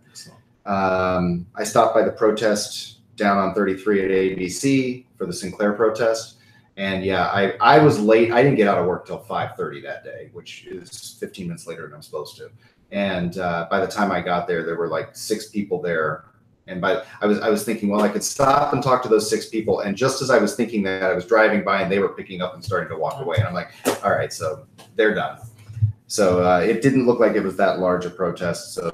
I stopped by the protest down on 33 at ABC for the Sinclair protest. And yeah, I was late. I didn't get out of work till 5:30 that day, which is 15 minutes later than I'm supposed to. And by the time I got there, there were like 6 people there. And I was thinking, well, I could stop and talk to those 6 people. And just as I was thinking that, I was driving by and they were picking up and starting to walk away. And I'm like, all right, so they're done. So it didn't look like it was that large a protest. So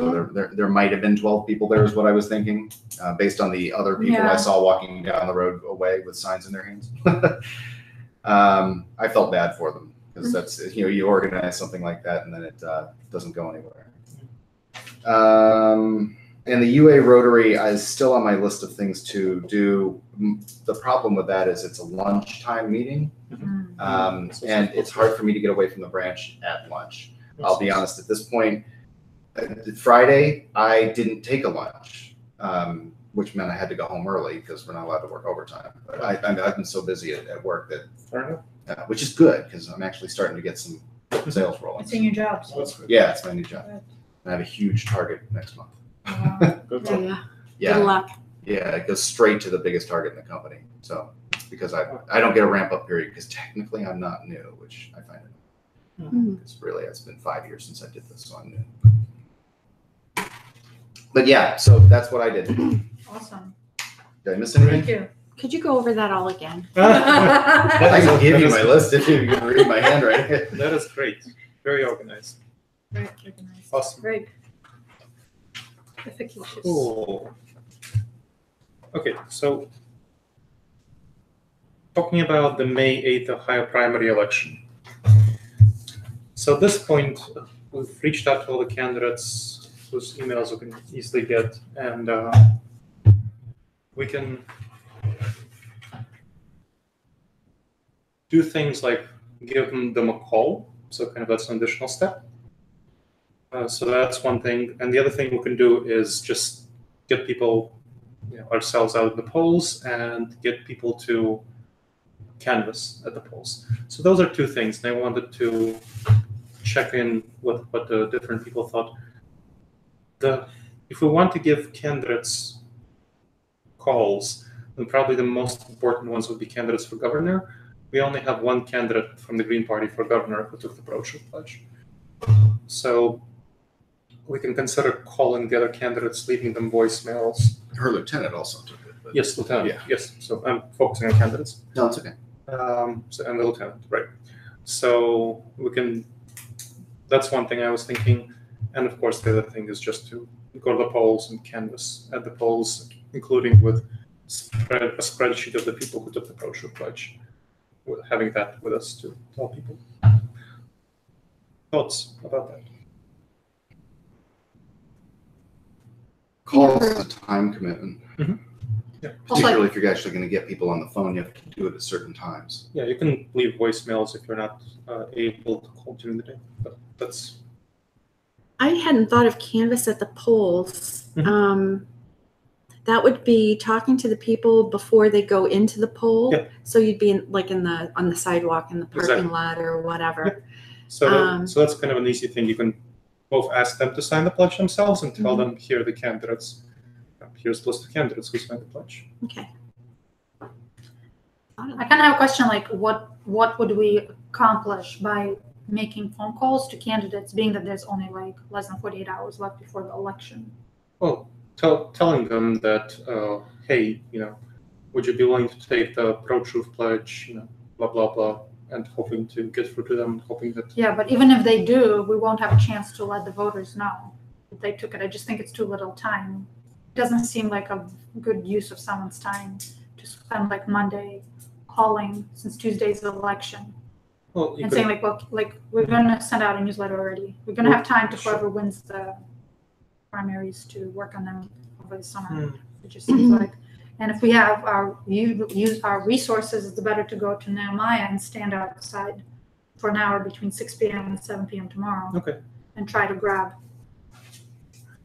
there might have been 12 people there is what I was thinking, based on the other people I saw walking down the road away with signs in their hands. I felt bad for them, because that's, you organize something like that and then it doesn't go anywhere. And the UA Rotary is still on my list of things to do. The problem with that is it's a lunchtime meeting. And it's hard for me to get away from the branch at lunch. I'll be honest, at this point, Friday, I didn't take a lunch, which meant I had to go home early because we're not allowed to work overtime. But I've been so busy at work that, which is good because I'm actually starting to get some sales rolling. It's a new job. So. Yeah, it's my new job. And I have a huge target next month. Good luck. Yeah, it goes straight to the biggest target in the company. So because I don't get a ramp up period because technically I'm not new, which I find it. It's really, it's been 5 years since I did this, so I'm new. But yeah, so that's what I did. Awesome. Did I miss anything? Thank you. Could you go over that all again? I can give you my list if you can read my handwriting. That is great. Very organized. Very organized. Awesome. Very efficacious. Cool. Okay, so talking about the May 8th Ohio primary election. So at this point, we've reached out to all the candidates whose emails we can easily get, and we can do things like give them a call. So kind of that's an additional step. So that's one thing. And the other thing we can do is just get people, ourselves out in the polls and get people to canvas at the polls. So those are two things. And I wanted to check in with what the different people thought. If we want to give candidates calls, then probably the most important ones would be candidates for governor. We only have one candidate from the Green Party for governor who took the pro-truth pledge. So we can consider calling the other candidates, leaving them voicemails. Her lieutenant also took it. But Yes, lieutenant. Yeah. Yes. So I'm focusing on candidates. No, it's okay. And the lieutenant, right? So we can. That's one thing I was thinking, and of course the other thing is just to go to the polls and canvass at the polls, including with a spreadsheet of the people who took the pro-truth pledge, having that with us to tell people. Thoughts about that? Calls is a time commitment. Yeah. Particularly if you're actually going to get people on the phone, you have to do it at certain times. Yeah, you can leave voicemails if you're not able to call during the day, but that's. I hadn't thought of canvas at the polls. Mhm. That would be talking to the people before they go into the poll. Yeah. So you'd be on the sidewalk in the parking Exactly. lot or whatever. So, so that's kind of an easy thing. You can both ask them to sign the pledge themselves and tell them, here are the candidates. Here's the list of candidates who signed the pledge. Okay. I kind of have a question, like what would we accomplish by making phone calls to candidates, being that there's only like less than 48 hours left before the election? Well, telling them that, hey, would you be willing to take the pro-truth pledge, blah, blah, blah, and hoping to get through to them, hoping that. Yeah, but even if they do, we won't have a chance to let the voters know that they took it. I just think it's too little time. It doesn't seem like a good use of someone's time to spend like Monday calling since Tuesday's the election Well, you and could- saying like, well, like we're gonna send out a newsletter already. We're gonna have time to whoever wins the primaries to work on them over the summer. It just seems like, and if we have use our resources, it's better to go to Nehemiah and stand outside for an hour between 6 p.m. and 7 p.m. tomorrow Okay. and try to grab,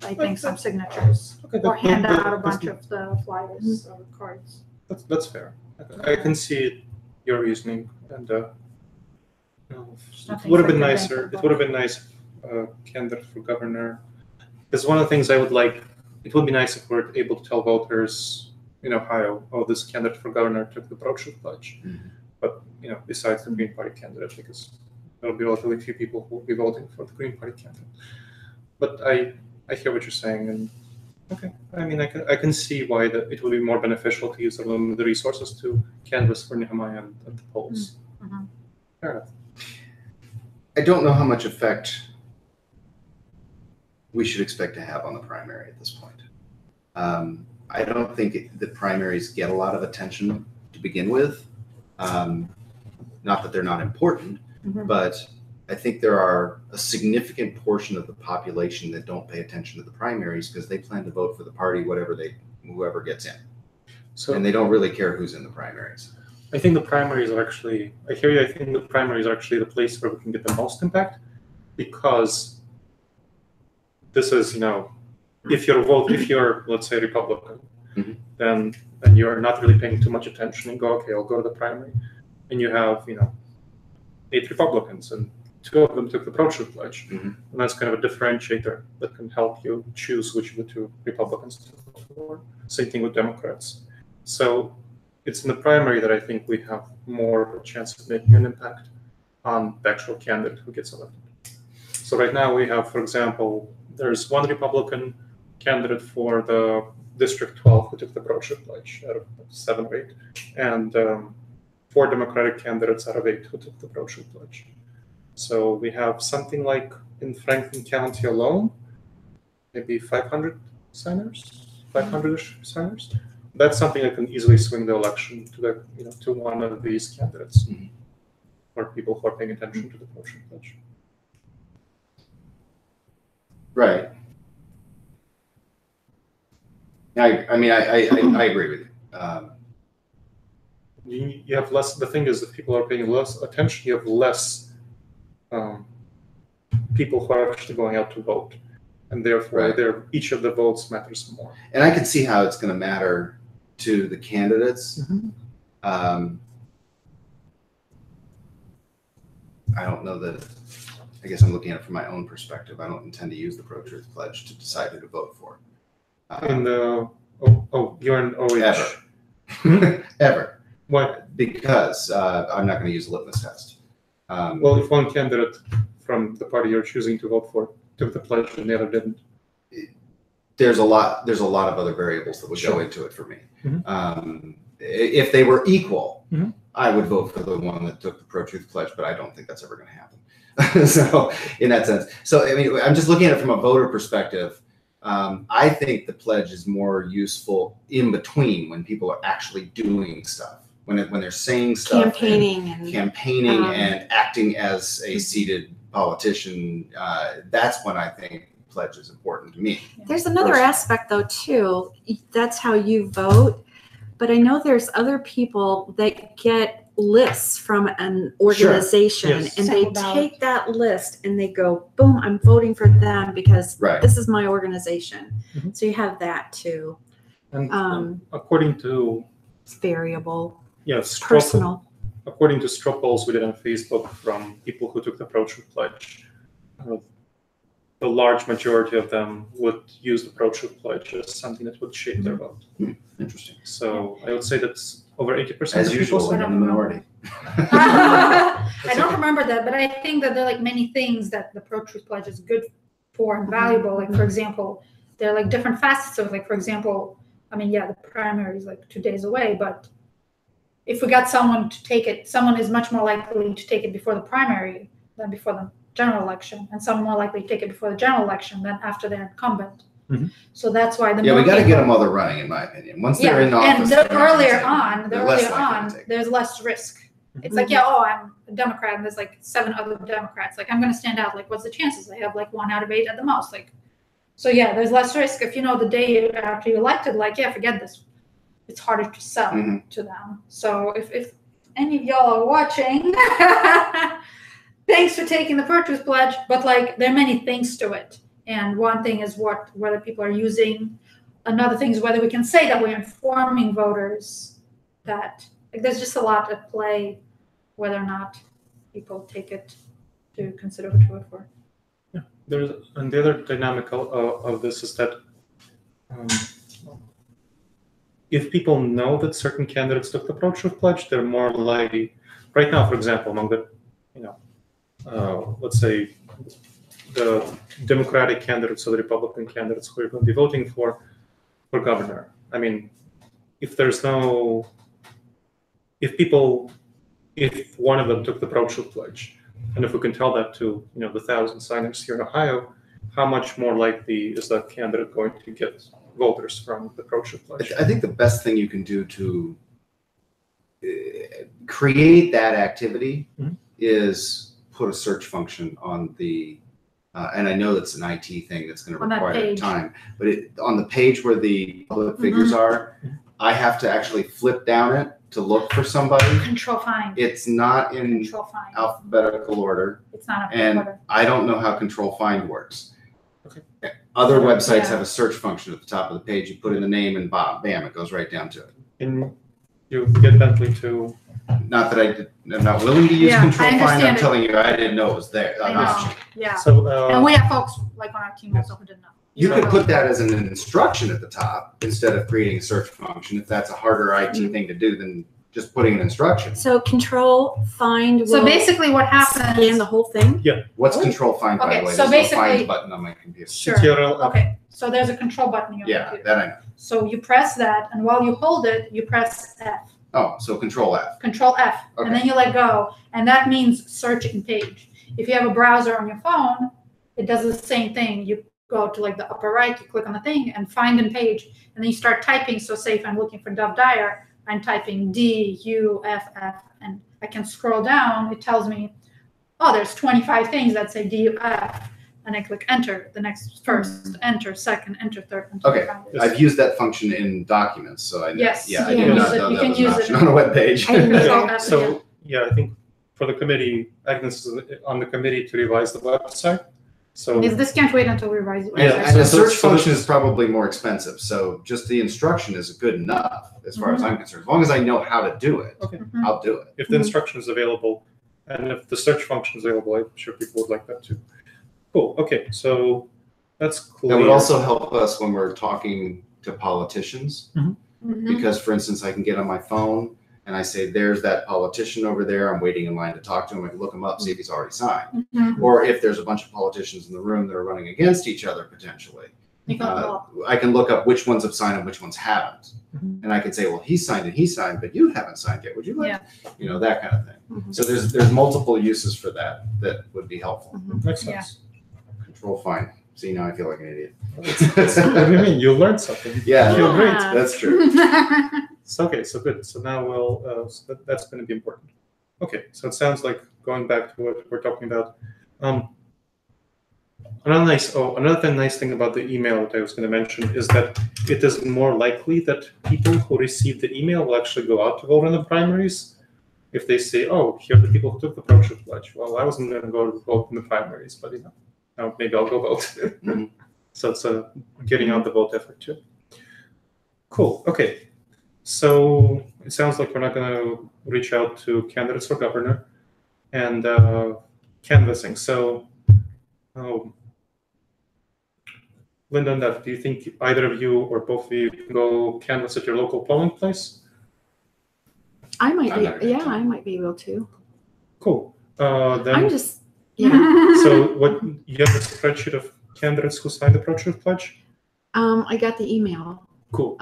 I think, some signatures Okay, or hand out a that's- bunch of the flyers or cards. That's fair. I can see your reasoning, and it Nothing would have been like a nicer. bank It would have been nice if candidate for governor. Because one of the things I would like, it would be nice if we're able to tell voters in Ohio, oh, this candidate for governor took the pro-truth pledge. Mhm. But besides the Green Party candidate, because there will be relatively few people who will be voting for the Green Party candidate. But I hear what you're saying, and okay. I mean, I can see why it would be more beneficial to use the resources to canvass for Nehemiah at the polls. Mhm. Fair enough. I don't know how much effect we should expect to have on the primary at this point. I don't think the primaries get a lot of attention to begin with. Not that they're not important, Mhm. but I think there are a significant portion of the population that don't pay attention to the primaries because they plan to vote for the party, whoever gets in. So And they don't really care who's in the primaries. I think the primaries are actually, I hear you, I think the primaries are actually the place where we can get the most impact, because this is, if you're, let's say, Republican, Mhm. then you're not really paying too much attention and go, okay, I'll go to the primary. And you have, 8 Republicans, and 2 of them took the pro-truth pledge. Mhm. And that's kind of a differentiator that can help you choose which of the 2 Republicans to vote for. Same thing with Democrats. So it's in the primary that I think we have more of a chance of making an impact on the actual candidate who gets elected. So right now we have, for example, there's one Republican candidate for the District 12 who took the pro-truth pledge out of 7 or 8, and 4 Democratic candidates out of 8 who took the pro-truth pledge. So we have something like in Franklin County alone, maybe 500 signers, 500-ish signers. That's something that can easily swing the election to one of these candidates, Mhm. or people who are paying attention to the pro-truth pledge. Right. I agree with you. You have less. The thing is, if people are paying less attention, you have less people who are actually going out to vote, and therefore, Right. each of the votes matters more. And I can see how it's going to matter to the candidates. I don't know that, I guess I'm looking at it from my own perspective. I don't intend to use the Pro-Truth Pledge to decide who to vote for. In the you're in OH. Ever. Ever. What? Because I'm not going to use the litmus test. Well, if one candidate from the party you're choosing to vote for took the pledge and the other didn't. There's a lot of other variables that would go Sure. into it for me. Mm-hmm. If they were equal, Mhm. I would vote for the one that took the Pro-Truth Pledge, but I don't think that's ever going to happen. So in that sense, so I mean, I'm just looking at it from a voter perspective. I think the pledge is more useful in between when people are actually doing stuff, when they're saying stuff, Campaigning and acting as a seated politician. That's when I think pledge is important to me. There's another Personally. aspect though too. That's how you vote, but I know there's other people that get lists from an organization Yes. and they Sample ballot. take that list and they go, boom, I'm voting for them because Right. this is my organization. Mhm. So you have that too. And according to It's variable, straw personal. according to straw polls we did on Facebook from people who took the Pro-Truth Pledge, the large majority of them would use the Pro-Truth Pledge as something that would shape their vote. Interesting. So I would say that's over 80% As of people. usual, I'm in the minority. I don't remember that, but I think that there are like many things that the Pro-Truth Pledge is good for and valuable. Like, for example, there are like different facets of, like, for example, I mean, yeah, the primary is like 2 days away, but if we got someone to take it, someone is much more likely to take it before the primary than before the general election, and some more likely to take it before the general election than after they're incumbent. Mhm. So that's why the Yeah, we more got to get people- them while they're running, in my opinion. Once they're in office, and they're not gonna earlier take it. on, They're less likely to take it. there's less risk. It's Mhm. like, yeah, oh, I'm a Democrat, and there's like 7 other Democrats. Like, I'm going to stand out. Like, what's the chances? I have like 1 out of 8 at the most. Like, so yeah, there's less risk if you know the day after you're elected. Like, yeah, forget this. It's harder to sell Mhm. to them. So if any of y'all are watching, thanks for taking the Pro-Truth Pledge. But like, there are many things to it. And one thing is whether people are using. Another thing is whether we can say that we're informing voters that, like, there's just a lot at play, whether or not people take it to consider who to vote for. And the other dynamic of this is that if people know that certain candidates took the Pro-Truth Pledge, they're more likely. Right now, for example, among the, let's say, the Democratic candidates or the Republican candidates who are going to be voting for governor. I mean, if one of them took the Pro-Truth Pledge, and if we can tell that to the 1,000 signers here in Ohio, how much more likely is that candidate going to get voters from the Pro-Truth Pledge? I think the best thing you can do to create that activity Mhm. is put a search function on the, and I know that's an IT thing that's going to On that require page. time, but on the page where the public figures are, I have to actually flip down it to look for somebody. Control find. It's not in Control find. alphabetical order, It's not a and order. I don't know how control find works. Okay. Other websites Yeah. have a search function at the top of the page. You put in the name and bam, it goes right down to it. Can you get Bentley to? Not that I'm not willing to use Yeah, control I find. I'm understand it. telling you, I didn't know it was there. I An know. option. Yeah. So And we have folks like on our team also who didn't know. You So- could put that as an instruction at the top instead of creating a search function. If that's a harder IT thing to do than just putting an instruction. So control, find, So will basically what scan happens. the whole thing. What's control find, by Okay, the way? so There's no find basically- button on my computer. Sure. CTRL. Okay, so there's a control button in your Yeah, computer. that I know. So you press that, and while you hold it, you press F. Oh, so control F. Control F, Okay. and then you let go, and that means searching page. If you have a browser on your phone, it does the same thing. You go to like the upper right, you click on the thing, and find in page, and then you start typing. So say if I'm looking for Dove Dyer, I'm typing DUFF, and I can scroll down. It tells me, oh, there's 25 things that say DUF, and I click enter. The next first, enter, second, enter, third. Until I Okay. find it. I've used that function in documents, so I know. Yes, Yeah, I you did can not use it- know you that can was an use it. option on a web page. I didn't know So, that. So yeah, I think for the committee, Agnes is on the committee to revise the website. So This can't wait until we revise it. And, Yeah, and the so- search so function this- is probably more expensive, so just the instruction is good enough as far as I'm concerned. As long as I know how to do it, okay, Mhm. I'll do it. if the instruction is available, And if the search function is available, I'm sure people would like that too. Cool. Okay, so that's clear. That would also help us when we're talking to politicians, Mhm. because, for instance, I can get on my phone and I say, "There's that politician over there. I'm waiting in line to talk to him." I can look him up, see if he's already signed, Mhm. or if there's a bunch of politicians in the room that are running against each other potentially. You can call. I can look up which ones have signed and which ones haven't. Mhm. And I can say, well, he signed, but you haven't signed yet. Would you like, that kind of thing. Mhm. So there's multiple uses for that would be helpful. Makes Yeah. sense. Control fine. See, now I feel like an idiot. What do you mean? You learned something. Yeah. You feel great. Yeah. That's true. So, okay, so good. So now that's going to be important. Okay, so it sounds like going back to what we're talking about. Another nice thing about the email that I was going to mention is that it is more likely that people who receive the email will actually go out to vote in the primaries. If they say, "Oh, here are the people who took the pro-truth pledge," well, I wasn't going to go vote in the primaries, but now maybe I'll go vote. Mhm. So it's getting out the vote effort too. Cool. Okay. So it sounds like we're not going to reach out to candidates for governor and canvassing. So, Linda and Deb, do you think either of you or both of you can go canvass at your local polling place? I might I'm not be. gonna Yeah, do it. I might be able to. Cool. I'm Then, just. Yeah. so what you have a spreadsheet of candidates who signed the pro-truth pledge? I got the email. Cool.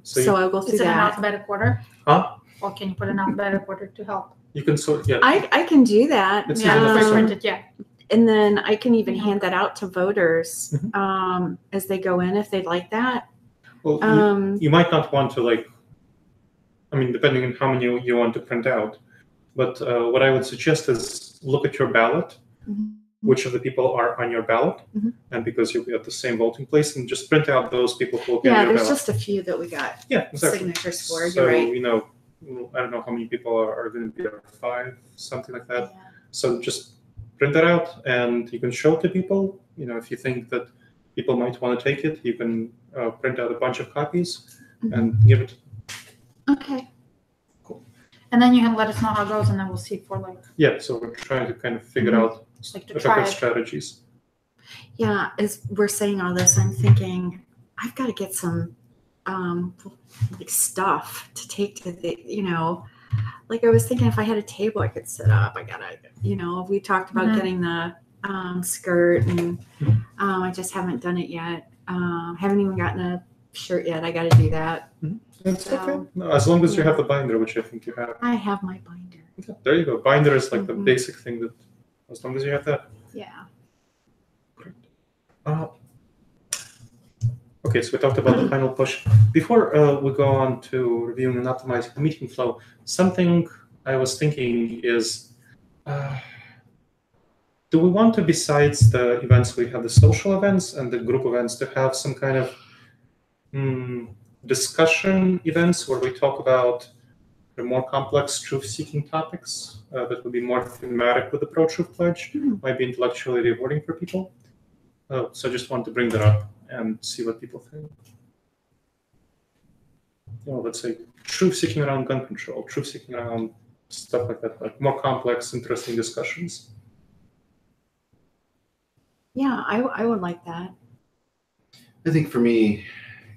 So you- I'll go through Is it an that. alphabetic order? Huh? Or can you put an alphabetic order to help? You can sort. Yeah. I can do that. It's Yeah, easy enough to sort. print it, yeah. And then I can even Yeah. hand that out to voters as they go in if they'd like that. Well, you might not want to depending on how many you want to print out, but what I would suggest is look at your ballot, Mhm. which of the people are on your ballot, Mhm. and because you'll be at the same voting place, and just print out those people who will be Yeah, on your there's ballot. just a few that we got Yeah, exactly. signatures for. So, You're right. I don't know how many people are going to be there, 5, something like that. Yeah. So just print that out, and you can show it to people. If you think that people might want to take it, you can print out a bunch of copies and give it. Okay. And then you can let us know how it goes and then we'll see for Yeah, so we're trying to kind of figure out Like to effective try it. strategies. Yeah, as we're saying all this, I'm thinking I've got to get some stuff to take to the, like I was thinking if I had a table I could sit up. I gotta, we talked about Mhm. getting the skirt and I just haven't done it yet. Haven't even gotten a shirt yet. I got to do that. That's So, okay. No, as long as you yeah. have the binder, which I think you have. I have my binder. Okay, there you go. Binder is like the Mhm. basic thing that, as long as you have that. Yeah. Great. Okay, so we talked about the final push. Before we go on to reviewing and optimizing the meeting flow, something I was thinking is, do we want to, besides the events, we have the social events and the group events, to have some kind of discussion events where we talk about the more complex truth-seeking topics that would be more thematic with the pro-truth pledge, might be intellectually rewarding for people. So I just want to bring that up and see what people think. Let's say truth-seeking around gun control, truth-seeking around stuff like that, like more complex, interesting discussions. Yeah, I would like that. I think for me,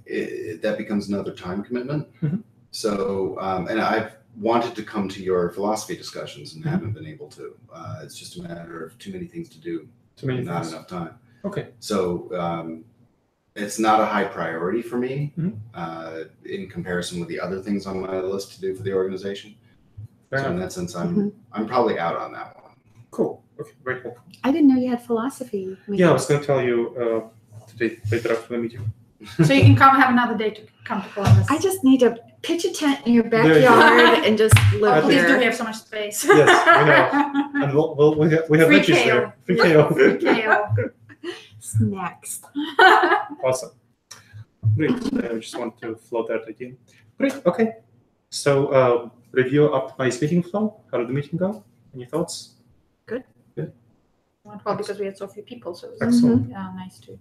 that becomes another time commitment. Mhm. So, and I've wanted to come to your philosophy discussions and haven't been able to. It's just a matter of too many things to do, Too many and not things. enough time. Okay. So it's not a high priority for me Mhm. in comparison with the other things on my list to do for the organization. Fair So in enough. that sense, I'm probably out on that one. Cool. Okay. Very helpful. I didn't know you had philosophy. Yeah, I was going to tell you today later after the meeting. So you can come have another day to come to Columbus. I just need to pitch a tent in your There you go. backyard and just Oh, live please do. here. We have so much space. Yes, we And we have Free veggies kale. there. Free kale. Free kale. Snacks. Awesome. Great. I just want to float that idea. Great. Okay. So review optimized meeting flow. How did the meeting go? Any thoughts? Well, because we had so few people, so it was Excellent. nice to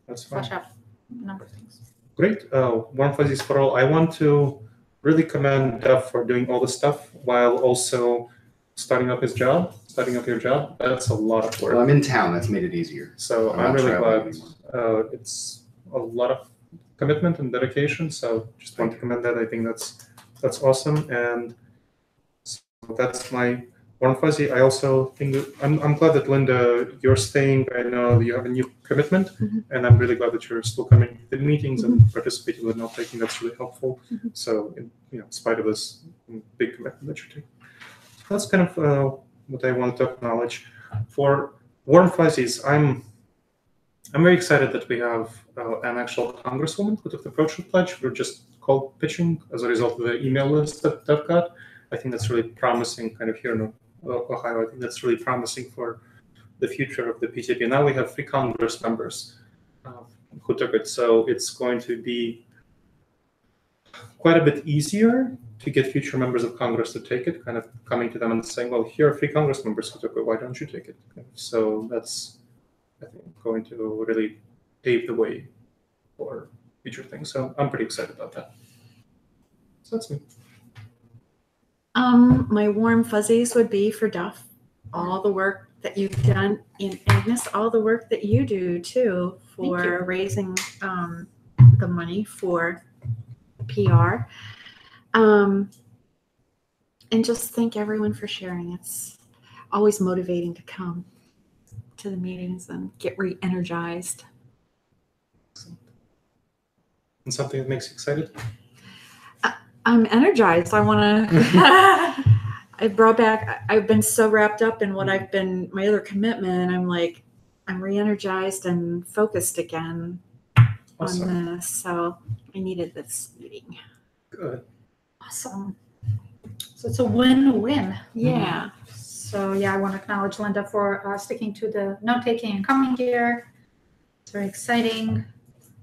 That's fine. flesh out a number of things. Great. Warm fuzzies for all. I want to really commend Deb for doing all the stuff while also starting up your job, that's a lot of work. Well, I'm in town. That's made it easier. So I'm I'm not really traveling glad. It's a lot of commitment and dedication. So just want to commend that. I think that's awesome. And so that's my warm fuzzy. I also think that I'm glad that Linda, you're staying. I know you have a new commitment, and I'm really glad that you're still coming to the meetings and participating with note taking. That's really helpful. So in spite of this big commitment that you're taking, that's kind of what I want to acknowledge. For warm fuzzies, I'm very excited that we have an actual congresswoman who took the pro-truth pledge. We're just cold pitching as a result of the email list that I've got. I think that's really promising kind of here in Ohio. I think that's really promising for the future of the PTP. Now we have 3 Congress members who took it. So it's going to be quite a bit easier to get future members of Congress to take it, kind of coming to them and saying, well, here are 3 Congress members who took it. Why don't you take it? So that's, I think, going to really pave the way for future things. So I'm pretty excited about that. So that's me. My warm fuzzies would be for Duff, all the work that you've done, and Agnes, all the work that you do too for raising the money for PR. And just thank everyone for sharing. It's always motivating to come to the meetings and get re-energized. And something that makes you excited? I'm energized. I want to. I brought back. I've been so wrapped up in what I've been, my other commitment. I'm like, I'm re-energized and focused again on this. So I needed this meeting. Good. Awesome. So it's a win-win. Yeah. So yeah, I want to acknowledge Linda for sticking to the note-taking and coming here. It's very exciting.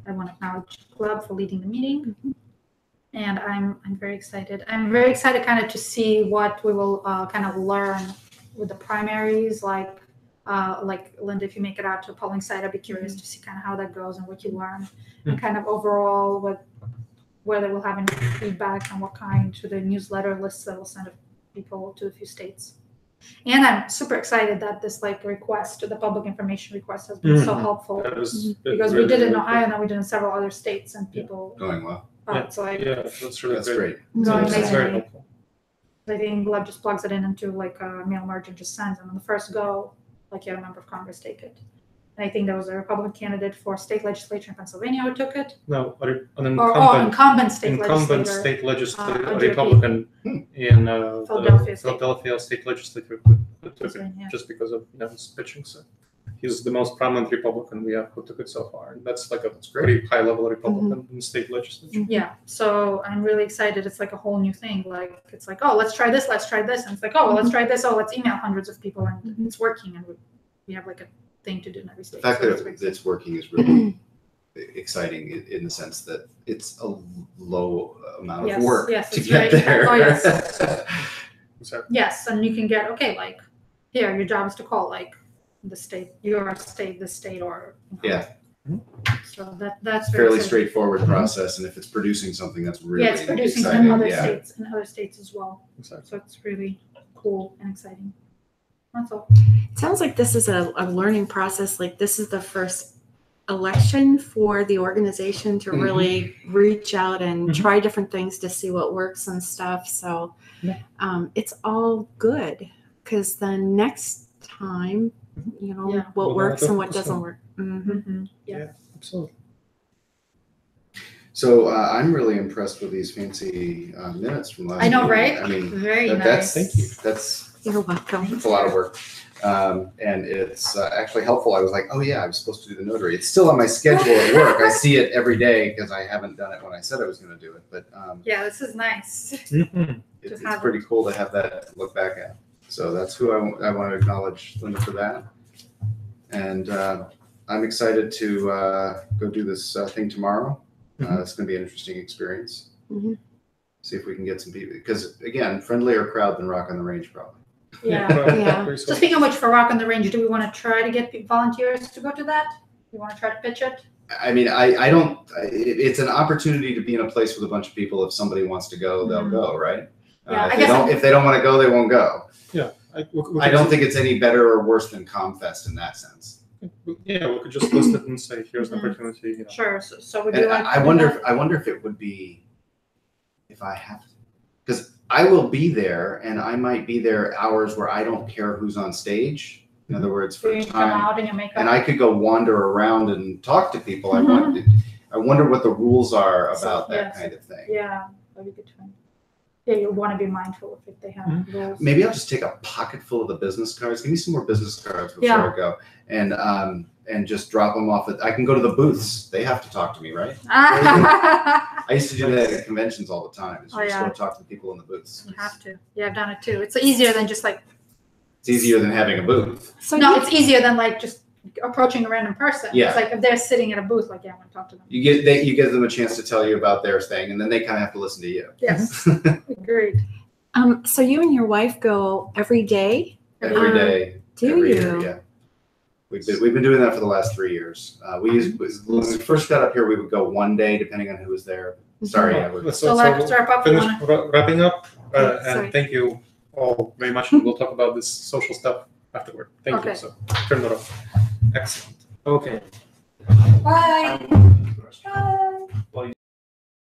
I want to acknowledge Gleb for leading the meeting. And I'm very excited. I'm very excited kind of to see what we will kind of learn with the primaries. Like Linda, if you make it out to a polling site, I'd be curious to see kind of how that goes and what you learn, and kind of overall whether we'll have any feedback and what kind to the newsletter lists that we'll send people to a few states. And I'm super excited that this request, the public information request, has been so helpful, because we did it in Ohio and then we did it in several other states, and people Going well. it's that's really That's great. great. going That's very amazingly. helpful. I think Gleb just plugs it into a mail merge and just sends, and on the first go, you had a member of Congress take it. And I think there was a Republican candidate for state legislature in Pennsylvania who took it. No, an Or incumbent state legislator, a GOP. Republican in Philadelphia the Philadelphia state legislature who took it Pennsylvania. just because of his pitching. So he's the most prominent Republican we have who took it so far, and that's a pretty high level Republican in the state legislature. Yeah, so I'm really excited. It's like a whole new thing. It's like, oh, let's try this, and it's like, oh, well, let's try this. Oh, let's email hundreds of people, and it's working, and we have a thing to do in every state. The fact So that it's working is really exciting in the sense that it's a low amount of work yes, to it's get very- there. oh, yes. So, Yes, and you can get here, your job is to call the state, your state, the state, or Yeah. So that's Fairly exciting. straightforward process, and if it's producing something that's really Yeah, it's producing exciting, in other yeah. states, as well. exactly. So it's really cool and exciting. That's all. It sounds like this is a learning process. Like this is the first election for the organization to really reach out and try different things to see what works and stuff. So it's all good, because then next time, what Well, works and what that's doesn't fun. work. Yeah. Absolutely. So I'm really impressed with these fancy minutes from last. I know, meeting. right? I mean, Very that's nice. Thank you. That's You're welcome. a lot of work, and it's actually helpful. I was like, oh yeah, I'm supposed to do the notary. It's still on my schedule at work. I see it every day because I haven't done it when I said I was going to do it. But Yeah, this is nice. it's have pretty cool to have that to look back at. So that's who I want to acknowledge, Linda, for that. And I'm excited to go do this thing tomorrow. It's going to be an interesting experience. See if we can get some people, because again, friendlier crowd than Rock on the Range, probably. Yeah. So speaking of which, for Rock on the Range, do we want to try to get volunteers to go to that? You want to try to pitch it? I mean, I don't. It's an opportunity to be in a place with a bunch of people. If somebody wants to go, they'll go, right? Yeah, I if, guess if they don't want to go, they won't go. Yeah. we I could don't ju- think it's any better or worse than ComFest in that sense. Yeah, we could just list it and say, here's an Mhm. opportunity. You know. Sure. So would you And like? I to do wonder. that? I wonder if it would be, if I have, because I will be there, and I might be there hours where I don't care who's on stage. In other words, So for you come time, out in your makeup. and I could go wander around and talk to people. I wonder what the rules are about that Yes. kind of thing. Yeah, that'd be good to know. Yeah, you want to be mindful of if they have rules. Maybe I'll just take a pocket full of the business cards. Give me some more business cards before Yeah. I go, and just drop them off. I can go to the booths. They have to talk to me, right? I used to do that at conventions all the time. Is Oh, just yeah. go talk to the people in the booths. You have to. Yeah, I've done it too. It's easier than just like. It's easier than having a booth. So No, you- it's easier than like just approaching a random person. Yeah. It's like if they're sitting at a booth, like, yeah, I want to talk to them. You give them a chance to tell you about their thing, and then they kind of have to listen to you. Yes, agreed. So you and your wife go every day? Every day. Do every you? year, yeah. We've been doing that for the last 3 years. When we first got up here, we would go one day depending on who was there. Sorry, I would. So let's wrap up. Finish wrapping up, sorry. and thank you all very much. And we'll talk about this social stuff afterward. Thank Okay. you. So turn that off. Excellent. Okay. Bye. Bye.